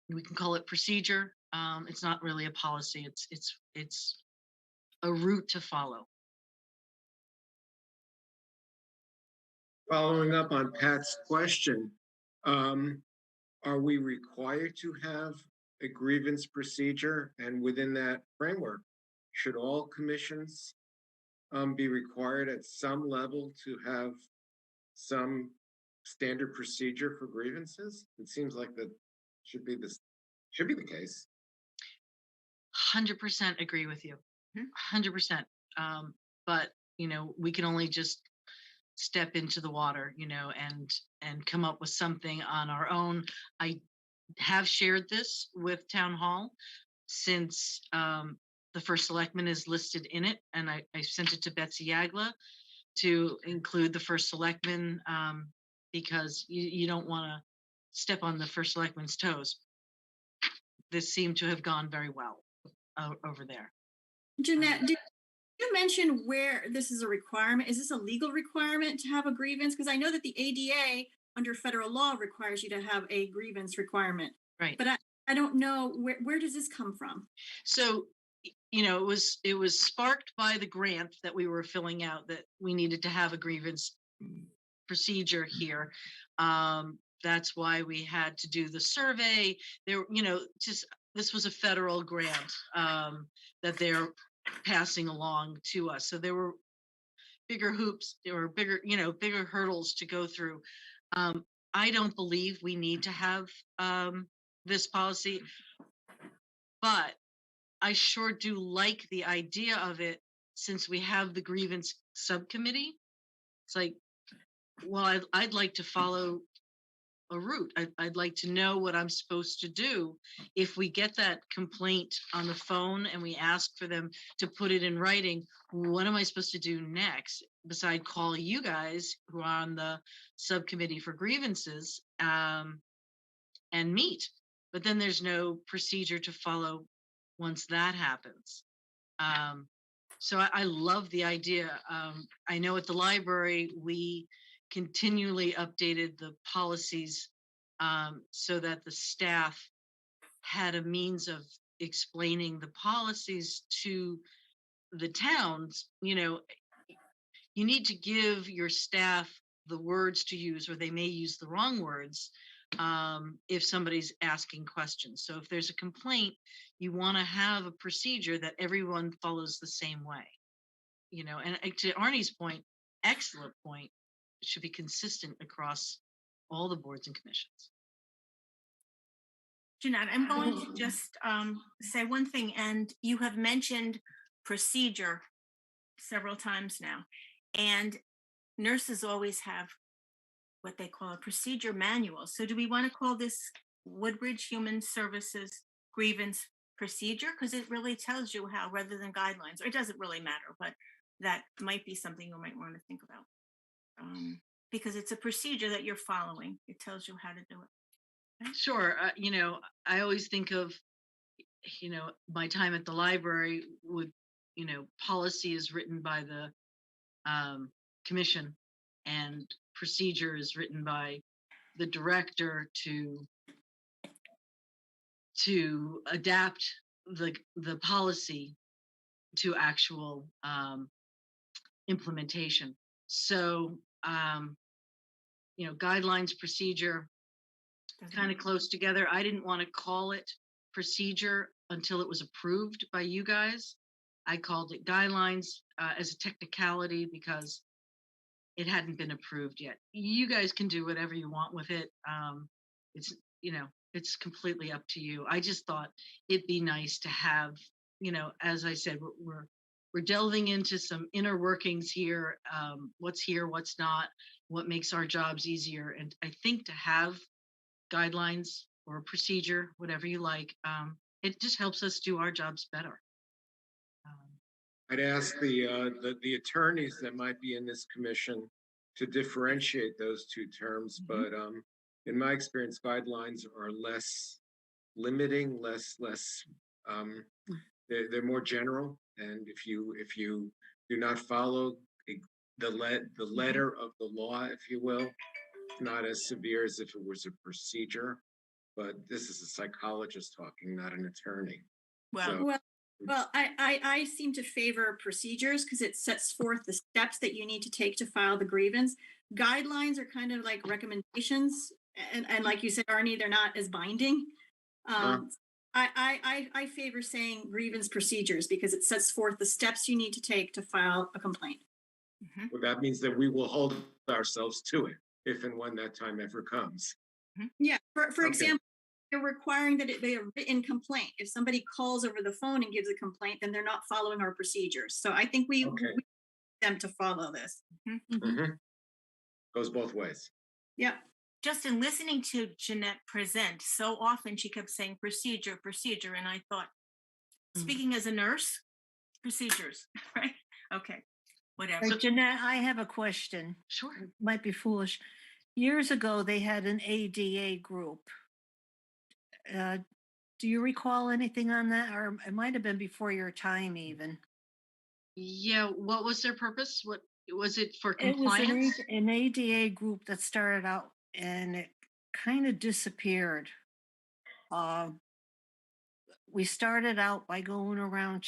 We can call it procedure. It's not really a policy. It's a route to follow. Following up on Pat's question, are we required to have a grievance procedure? And within that framework, should all commissions be required at some level to have some standard procedure for grievances? It seems like that should be the case. 100% agree with you. 100%. But we can only just step into the water, and come up with something on our own. I have shared this with town hall since the first selectman is listed in it, and I sent it to Betsy Yagla to include the first selectman, because you don't want to step on the first selectman's toes. This seemed to have gone very well over there. Jeanette, did you mention where this is a requirement? Is this a legal requirement to have a grievance? Because I know that the ADA under federal law requires you to have a grievance requirement. Right. But I don't know where does this come from? So, it was sparked by the grant that we were filling out, that we needed to have a grievance procedure here. That's why we had to do the survey. There, this was a federal grant that they're passing along to us. So there were bigger hoops, there were bigger hurdles to go through. I don't believe we need to have this policy, but I sure do like the idea of it, since we have the grievance subcommittee. It's like, well, I'd like to follow a route. I'd like to know what I'm supposed to do. If we get that complaint on the phone and we ask for them to put it in writing, what am I supposed to do next besides call you guys who are on the subcommittee for grievances, and meet? But then there's no procedure to follow once that happens. So I love the idea. I know at the library, we continually updated the policies, so that the staff had a means of explaining the policies to the towns. You need to give your staff the words to use, or they may use the wrong words if somebody's asking questions. So if there's a complaint, you want to have a procedure that everyone follows the same way. And to Arnie's point, excellent point, it should be consistent across all the boards and commissions. Jeanette, I'm going to just say one thing, and you have mentioned procedure several times now. And nurses always have what they call a procedure manual. So do we want to call this Woodbridge Human Services grievance procedure? Because it really tells you how, rather than guidelines, or it doesn't really matter, but that might be something you might want to think about. Because it's a procedure that you're following. It tells you how to do it. Sure. I always think of, my time at the library would, policy is written by the commission, and procedure is written by the director to adapt the policy to actual implementation. So, guidelines, procedure, kind of close together. I didn't want to call it procedure until it was approved by you guys. I called it guidelines as a technicality because it hadn't been approved yet. You guys can do whatever you want with it. It's completely up to you. I just thought it'd be nice to have, as I said, we're delving into some inner workings here. What's not, what makes our jobs easier. And I think to have guidelines or procedure, whatever you like, it just helps us do our jobs better. I'd ask the attorneys that might be in this commission to differentiate those two terms, but in my experience, guidelines are less limiting, they're more general, and if you do not follow the letter of the law, if you will, it's not as severe as if it was a procedure. But this is a psychologist talking, not an attorney. Well, I seem to favor procedures because it sets forth the steps that you need to take to file the grievance. Guidelines are kind of like recommendations, and like you said, Arnie, they're not as binding. I favor saying grievance procedures because it sets forth the steps you need to take to file a complaint. Well, that means that we will hold ourselves to it if and when that time ever comes. Yeah, for example, they're requiring that it be a written complaint. If somebody calls over the phone and gives a complaint, then they're not following our procedures. So I think we want them to follow this. Goes both ways. Yeah. Just in listening to Jeanette present, so often she kept saying procedure, and I thought, speaking as a nurse, procedures, right? Okay, whatever. So, Jeanette, I have a question. Sure. It might be foolish. Years ago, they had an ADA group. Do you recall anything on that? Or it might have been before your time even. Yeah, what was their purpose? What was it for It was compliance? an ADA group that started out and it kind of disappeared. We started out by going around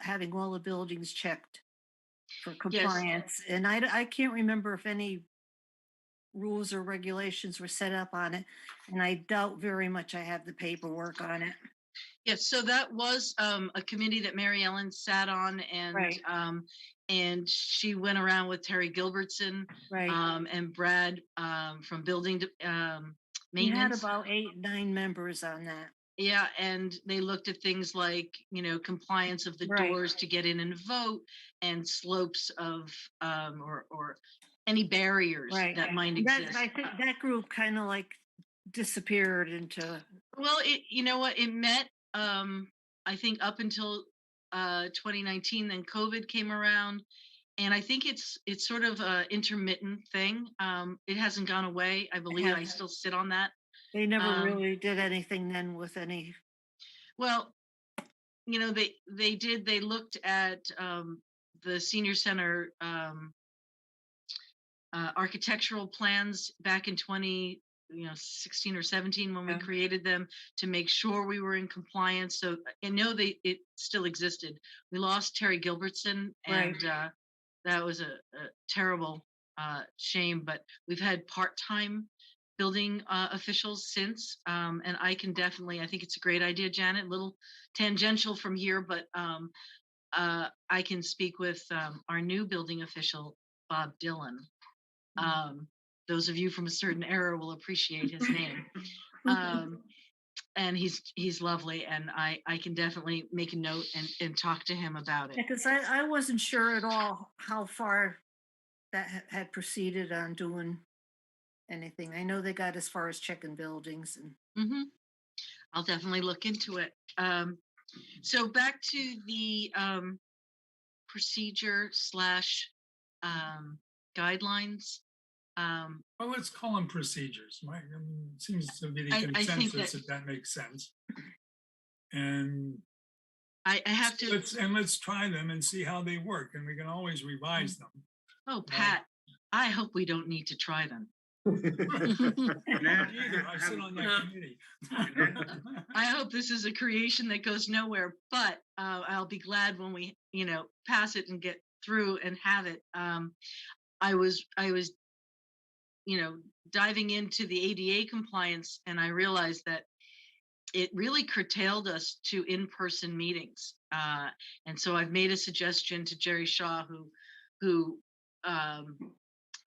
having all the buildings checked for compliance. And I can't remember if any rules or regulations were set up on it. And I doubt very much I have the paperwork on it. Yes, so that was a committee that Mary Ellen sat on, and she went around with Terry Gilbertson and Brad from building maintenance. We had about 8-9 members on that. Yeah, and they looked at things like, compliance of the doors to get in and vote, and slopes of or any barriers that might exist. I think that group kind of like disappeared into. Well, it met. I think up until 2019, then COVID came around, and I think it's sort of a intermittent thing. It hasn't gone away. I believe I still sit on that. They never really did anything then with any. Well, they did. They looked at the senior center architectural plans back in 2016 or 17 when we created them to make sure we were in compliance. So I know it still existed. We lost Terry Gilbertson, and that was a terrible shame, but we've had part-time building officials since, and I can definitely, I think it's a great idea, Janet, a little tangential from here, but I can speak with our new building official, Bob Dillon. Those of you from a certain era will appreciate his name. And he's lovely, and I can definitely make a note and talk to him about it. Because I wasn't sure at all how far that had proceeded on doing anything. I know they got as far as checking buildings and Mm-hmm. I'll definitely look into it. So back to the procedure slash guidelines. Well, let's call them procedures. I mean, it seems to be the I think consensus that- that makes sense. And I have to. let's try them and see how they work, and we can always revise them. Oh, Pat, I hope we don't need to try them. Either, I sit on that committee. I hope this is a creation that goes nowhere, but I'll be glad when we, pass it and get through and have it. I was, diving into the ADA compliance, and I realized that it really curtailed us to in-person meetings. And so I've made a suggestion to Jerry Shaw, who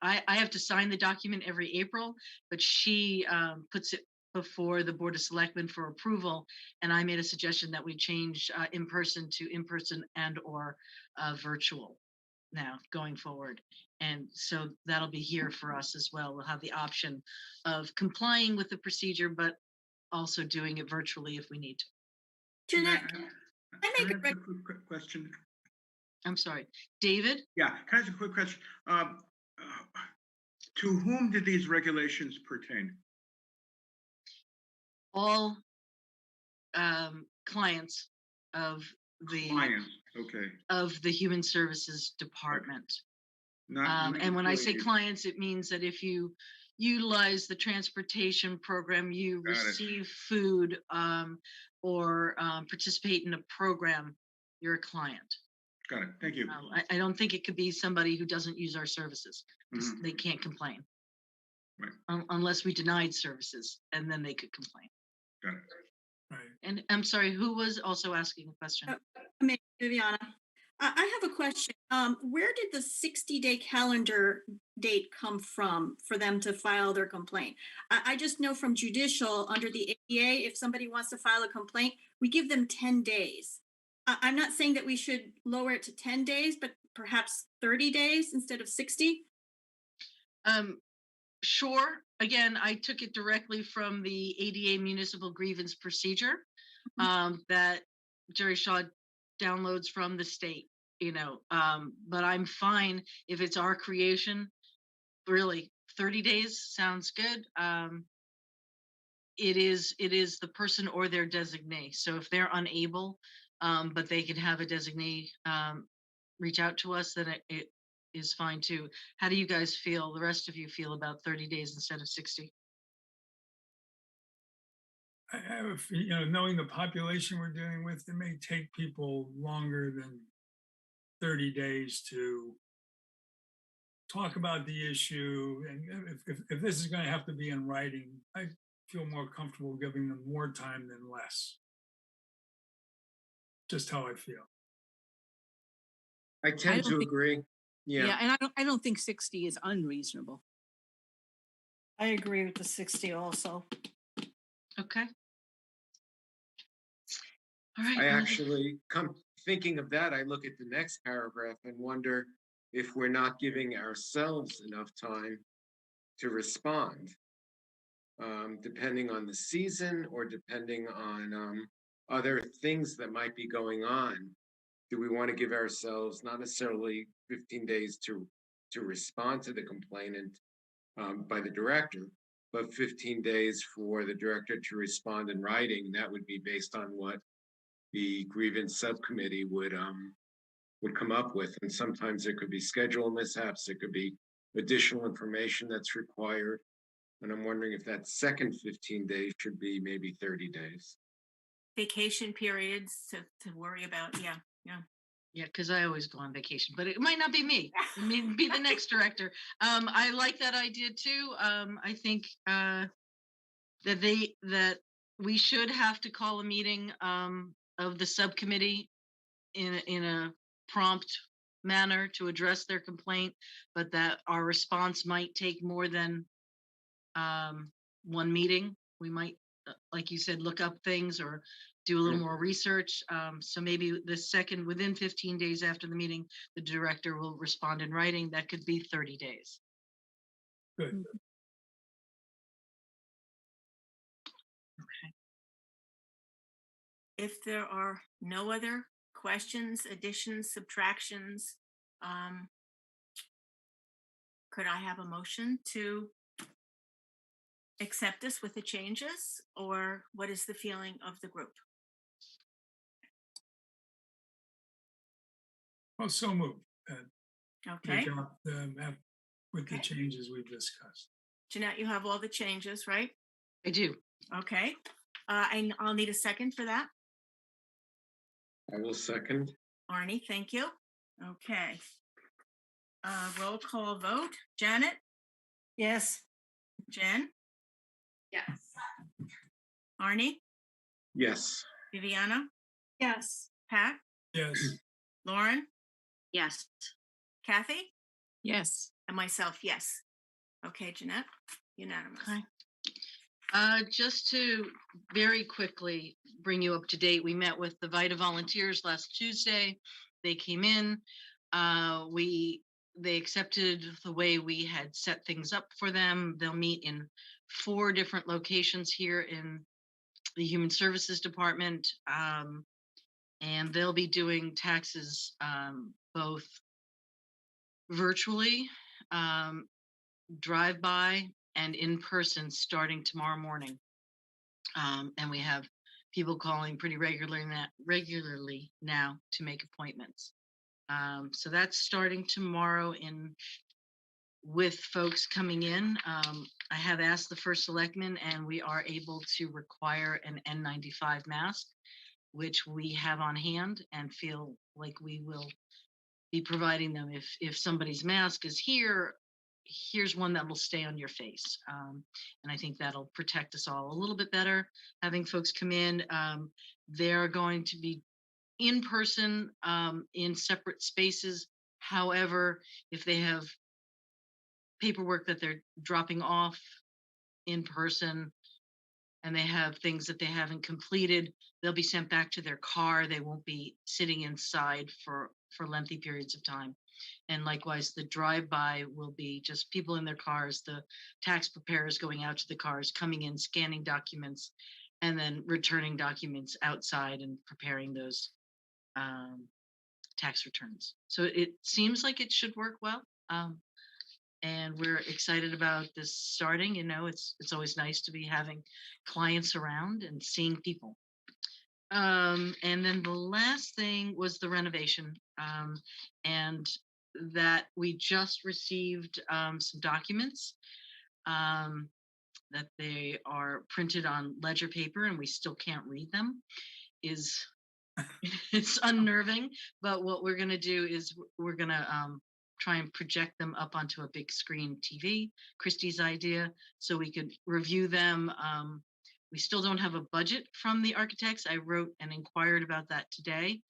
I have to sign the document every April, but she puts it before the Board of Selectmen for approval. And I made a suggestion that we change in-person to in-person and or virtual now going forward. And so that'll be here for us as well. We'll have the option of complying with the procedure, but also doing it virtually if we need to. Jeanette, I make a quick question. I'm sorry, David? Yeah, can I ask a quick question? To whom did these regulations pertain? All clients of the Clients, okay. of the Human Services Department. Not And when I say employees. clients, it means that if you utilize the transportation program, you Got it. receive food or participate in a program, you're a client. Got it, thank you. I don't think it could be somebody who doesn't use our services, because Mhm. they can't complain. Right. Unless we denied services, and then they could complain. Got it. Right. And I'm sorry, who was also asking a question? Maybe Viviana. I have a question. Where did the 60-day calendar date come from for them to file their complaint? I just know from judicial under the ADA, if somebody wants to file a complaint, we give them 10 days. I'm not saying that we should lower it to 10 days, but perhaps 30 days instead of 60. Sure. Again, I took it directly from the ADA municipal grievance procedure that Jerry Shaw downloads from the state, but I'm fine if it's our creation. Really, 30 days sounds good. It is the person or their designee. So if they're unable, but they can have a designee reach out to us, then it is fine too. How do you guys feel? The rest of you feel about 30 days instead of 60? I have knowing the population we're dealing with, it may take people longer than 30 days to talk about the issue. And if this is going to have to be in writing, I feel more comfortable giving them more time than less. Just how I feel. I tend don't to think- agree. Yeah. And I don't think 60 is unreasonable. I agree with the 60 also. Okay. All right. I actually come thinking of that. I look at the next paragraph and wonder if we're not giving ourselves enough time to respond, depending on the season or depending on other things that might be going on. Do we want to give ourselves not necessarily 15 days to respond to the complainant by the director, but 15 days for the director to respond in writing? That would be based on what the grievance subcommittee would come up with. And sometimes there could be schedule mishaps, there could be additional information that's required. And I'm wondering if that second 15 days should be maybe 30 days. Vacation periods to worry about. Yeah. Yeah, because I always go on vacation, but it might not be me. It may be the next director. I like that idea too. I think that we should have to call a meeting of the subcommittee in a prompt manner to address their complaint, but that our response might take more than one meeting. We might, like you said, look up things or do a little more research. So maybe within 15 days after the meeting, the director will respond in writing. That could be 30 days. Good. Okay. If there are no other questions, additions, subtractions, could I have a motion to accept this with the changes, or what is the feeling of the group? Well, so moved. Okay, Adopt the map with the Okay. changes we've discussed. Jeanette, you have all the changes, right? I do. Okay, and I'll need a second for that. I will second. Arnie, thank you. Okay. Roll call vote. Janet, Yes. Jen, Yes. Arnie, Yes. Viviana, Yes. Pat, Yes. Lauren, Yes. Kathy, Yes. and myself, yes. Okay, Jeanette, unanimous. Okay. Just to very quickly bring you up to date, we met with the VITA volunteers last Tuesday. They came in. They accepted the way we had set things up for them. They'll meet in 4 different locations here in the Human Services Department, and they'll be doing taxes both virtually, drive-by, and in person starting tomorrow morning. And we have people calling pretty regularly now to make appointments. So that's starting tomorrow with folks coming in. I have asked the first selectman, and we are able to require an N95 mask, which we have on hand and feel like we will be providing them. If somebody's mask is here's one that will stay on your face. And I think that'll protect us all a little bit better, having folks come in. They're going to be in person in separate spaces. However, if they have paperwork that they're dropping off in person and they have things that they haven't completed, they'll be sent back to their car. They won't be sitting inside for lengthy periods of time. And likewise, the drive-by will be just people in their cars, the tax preparers going out to the cars, coming in, scanning documents, and then returning documents outside and preparing those tax returns. So it seems like it should work well. And we're excited about this starting. It's always nice to be having clients around and seeing people. And then the last thing was the renovation. And that we just received some documents that they are printed on ledger paper and we still can't read them. It's unnerving, but what we're going to do is we're going to try and project them up onto a big screen TV, Christie's idea, so we could review them. We still don't have a budget from the architects. I wrote and inquired about that today.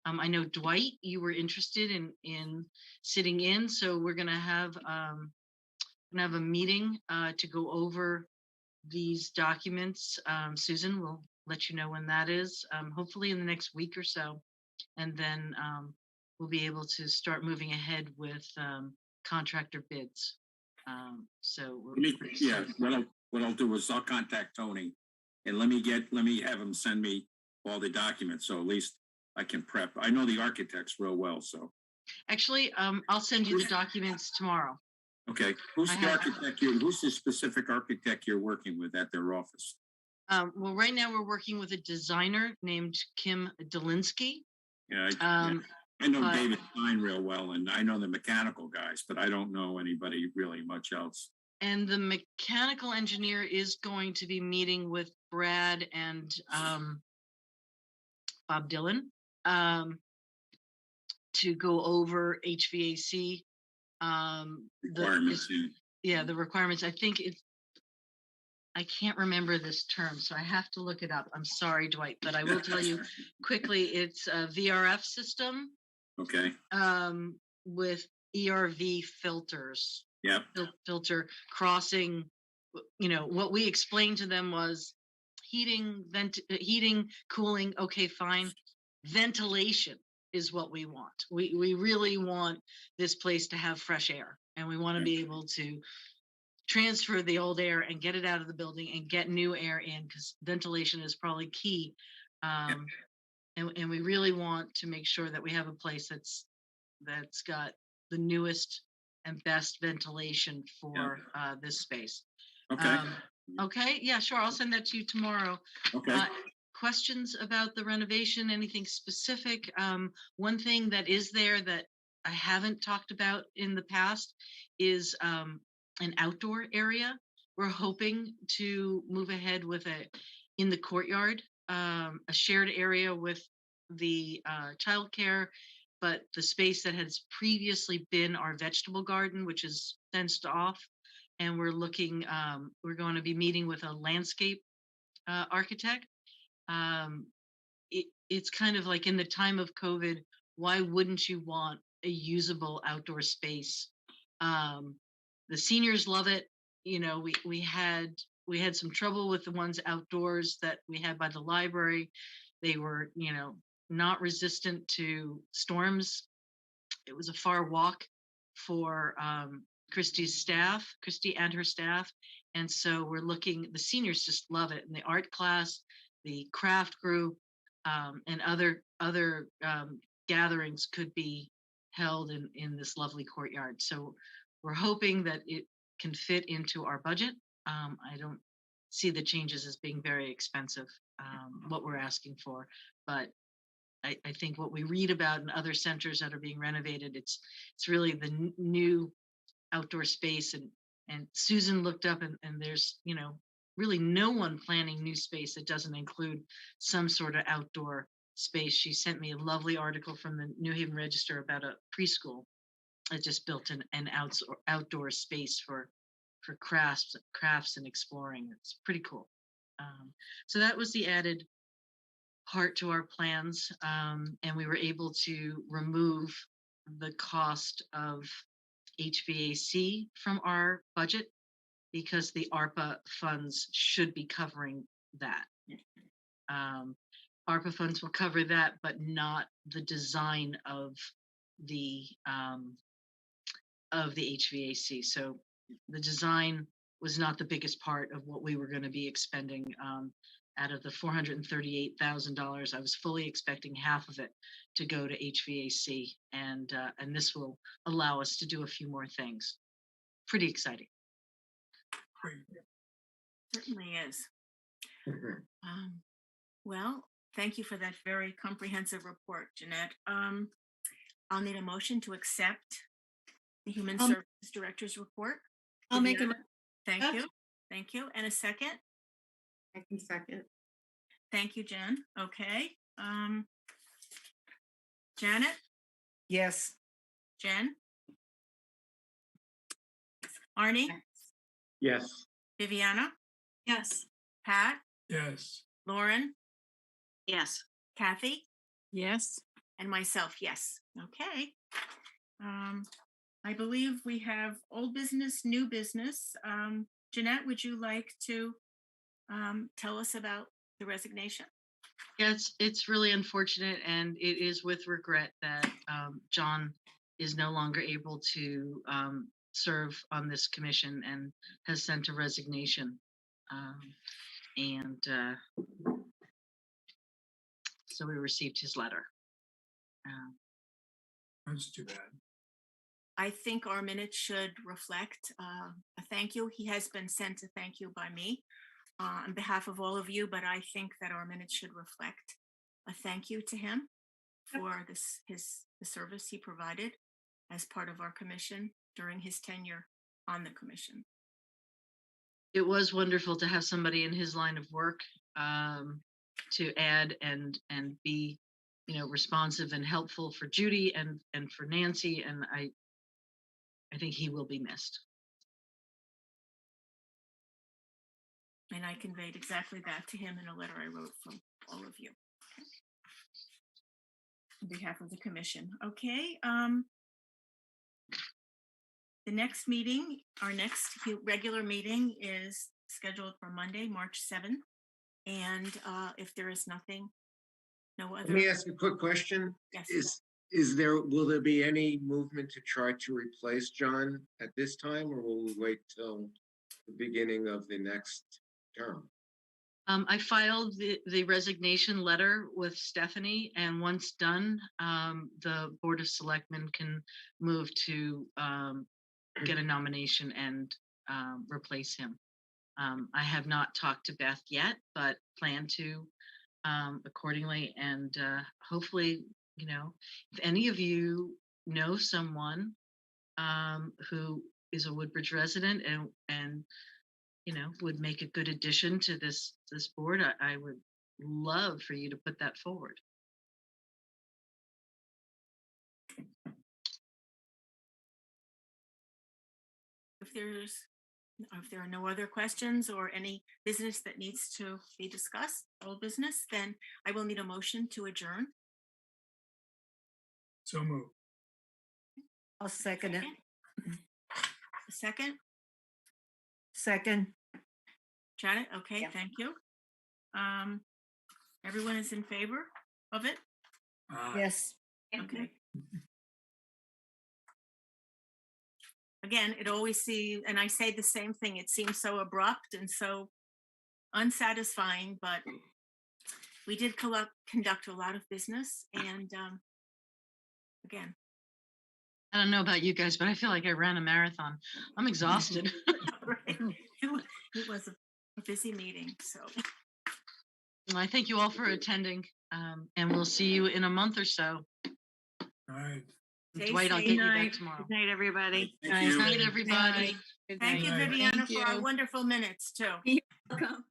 I know Dwight, you were interested in sitting in, so we're gonna have a meeting to go over these documents. Susan will let you know when that is, hopefully in the next week or so, and then we'll be able to start moving ahead with contractor bids. What I'll do is I'll contact Tony and let me have him send me all the documents. So at least I can prep. I know the architects real well, so. Actually, I'll send you the documents tomorrow. Okay, who's the specific architect you're working with at their office? Well, right now we're working with a designer named Kim Delinsky. Yeah, I know David Stein real well, and I know the mechanical guys, but I don't know anybody really much else. And the mechanical engineer is going to be meeting with Brad and Bob Dylan. to go over HVAC. Requirements. Yeah, the requirements. I think I can't remember this term, so I have to look it up. I'm sorry, Dwight, but I will tell you quickly. It's a VRF system Okay. with ERV filters. Yep. Filter crossing. What we explained to them was heating, cooling. Okay, fine. Ventilation is what we want. We really want this place to have fresh air, and we want to be able to transfer the old air and get it out of the building and get new air in, because ventilation is probably key. And we really want to make sure that we have a place that's got the newest and best ventilation for this space. Okay. Okay, yeah, sure. I'll send that to you tomorrow. Okay. Questions about the renovation, anything specific? One thing that is there that I haven't talked about in the past is an outdoor area. We're hoping to move ahead with in the courtyard, a shared area with the childcare, but the space that has previously been our vegetable garden, which is fenced off. And we're going to be meeting with a landscape architect. It's kind of like in the time of COVID, why wouldn't you want a usable outdoor space? The seniors love it. We had some trouble with the ones outdoors that we had by the library. They were, not resistant to storms. It was a far walk for Christy and her staff. And so the seniors just love it. And the art class, the craft group, and other gatherings could be held in this lovely courtyard. So we're hoping that it can fit into our budget. I don't see the changes as being very expensive, what we're asking for, but I think what we read about in other centers that are being renovated, it's really the new outdoor space. And Susan looked up and there's, really no one planning new space that doesn't include some sort of outdoor space. She sent me a lovely article from the New Haven Register about a preschool that just built an outdoor space for crafts and exploring. It's pretty cool. So that was the added part to our plans, and we were able to remove the cost of HVAC from our budget because the ARPA funds should be covering that. ARPA funds will cover that, but not the design of the HVAC. So the design was not the biggest part of what we were going to be expending. Out of the $438,000, I was fully expecting half of it to go to HVAC, and this will allow us to do a few more things. Pretty exciting. Certainly is. Well, thank you for that very comprehensive report, Jeanette. I'll need a motion to accept the Human Services Director's report. I'll make a Thank you. Thank you. And a second? I can second. Thank you, Jen. Okay. Janet? Yes. Jen? Arnie? Yes. Viviana? Yes. Pat? Yes. Lauren? Yes. Kathy? Yes. And myself, yes. Okay. I believe we have old business, new business. Jeanette, would you like to tell us about the resignation? Yeah, it's really unfortunate, and it is with regret that John is no longer able to serve on this commission and has sent a resignation. So we received his letter. That's too bad. I think our minutes should reflect a thank you. He has been sent a thank you by me on behalf of all of you, but I think that our minutes should reflect a thank you to him for the service he provided as part of our commission during his tenure on the commission. It was wonderful to have somebody in his line of work to add and be responsive and helpful for Judy and for Nancy, and I think he will be missed. And I conveyed exactly that to him in a letter I wrote from all of you. On behalf of the commission. Okay. The next meeting, our next regular meeting is scheduled for Monday, March 7th. And if there is nothing, no other. Let me ask you a quick question. Yes. Will there be any movement to try to replace John at this time, or will we wait till the beginning of the next term? I filed the resignation letter with Stephanie, and once done, the Board of Selectmen can move to get a nomination and replace him. I have not talked to Beth yet, but plan to accordingly. And hopefully, if any of you know someone who is a Woodbridge resident and would make a good addition to this board, I would love for you to put that forward. If there are no other questions or any business that needs to be discussed, old business, then I will need a motion to adjourn. So move. I'll second it. A second, Second. Janet, okay, Yeah. thank you. Everyone is in favor of it? Yes. Okay. Again, it always seems, and I say the same thing, it seems so abrupt and so unsatisfying, but we did conduct a lot of business, and again. I don't know about you guys, but I feel like I ran a marathon. I'm exhausted. Right. It was a busy meeting, so. I thank you all for attending, and we'll see you in a month or so. All right. Stay Dwight, I'll safe. get you back tomorrow. Good night, everybody. Thank you. Good night, everybody. Thank you, night. Viviana, Thank for our you. wonderful minutes too. Welcome.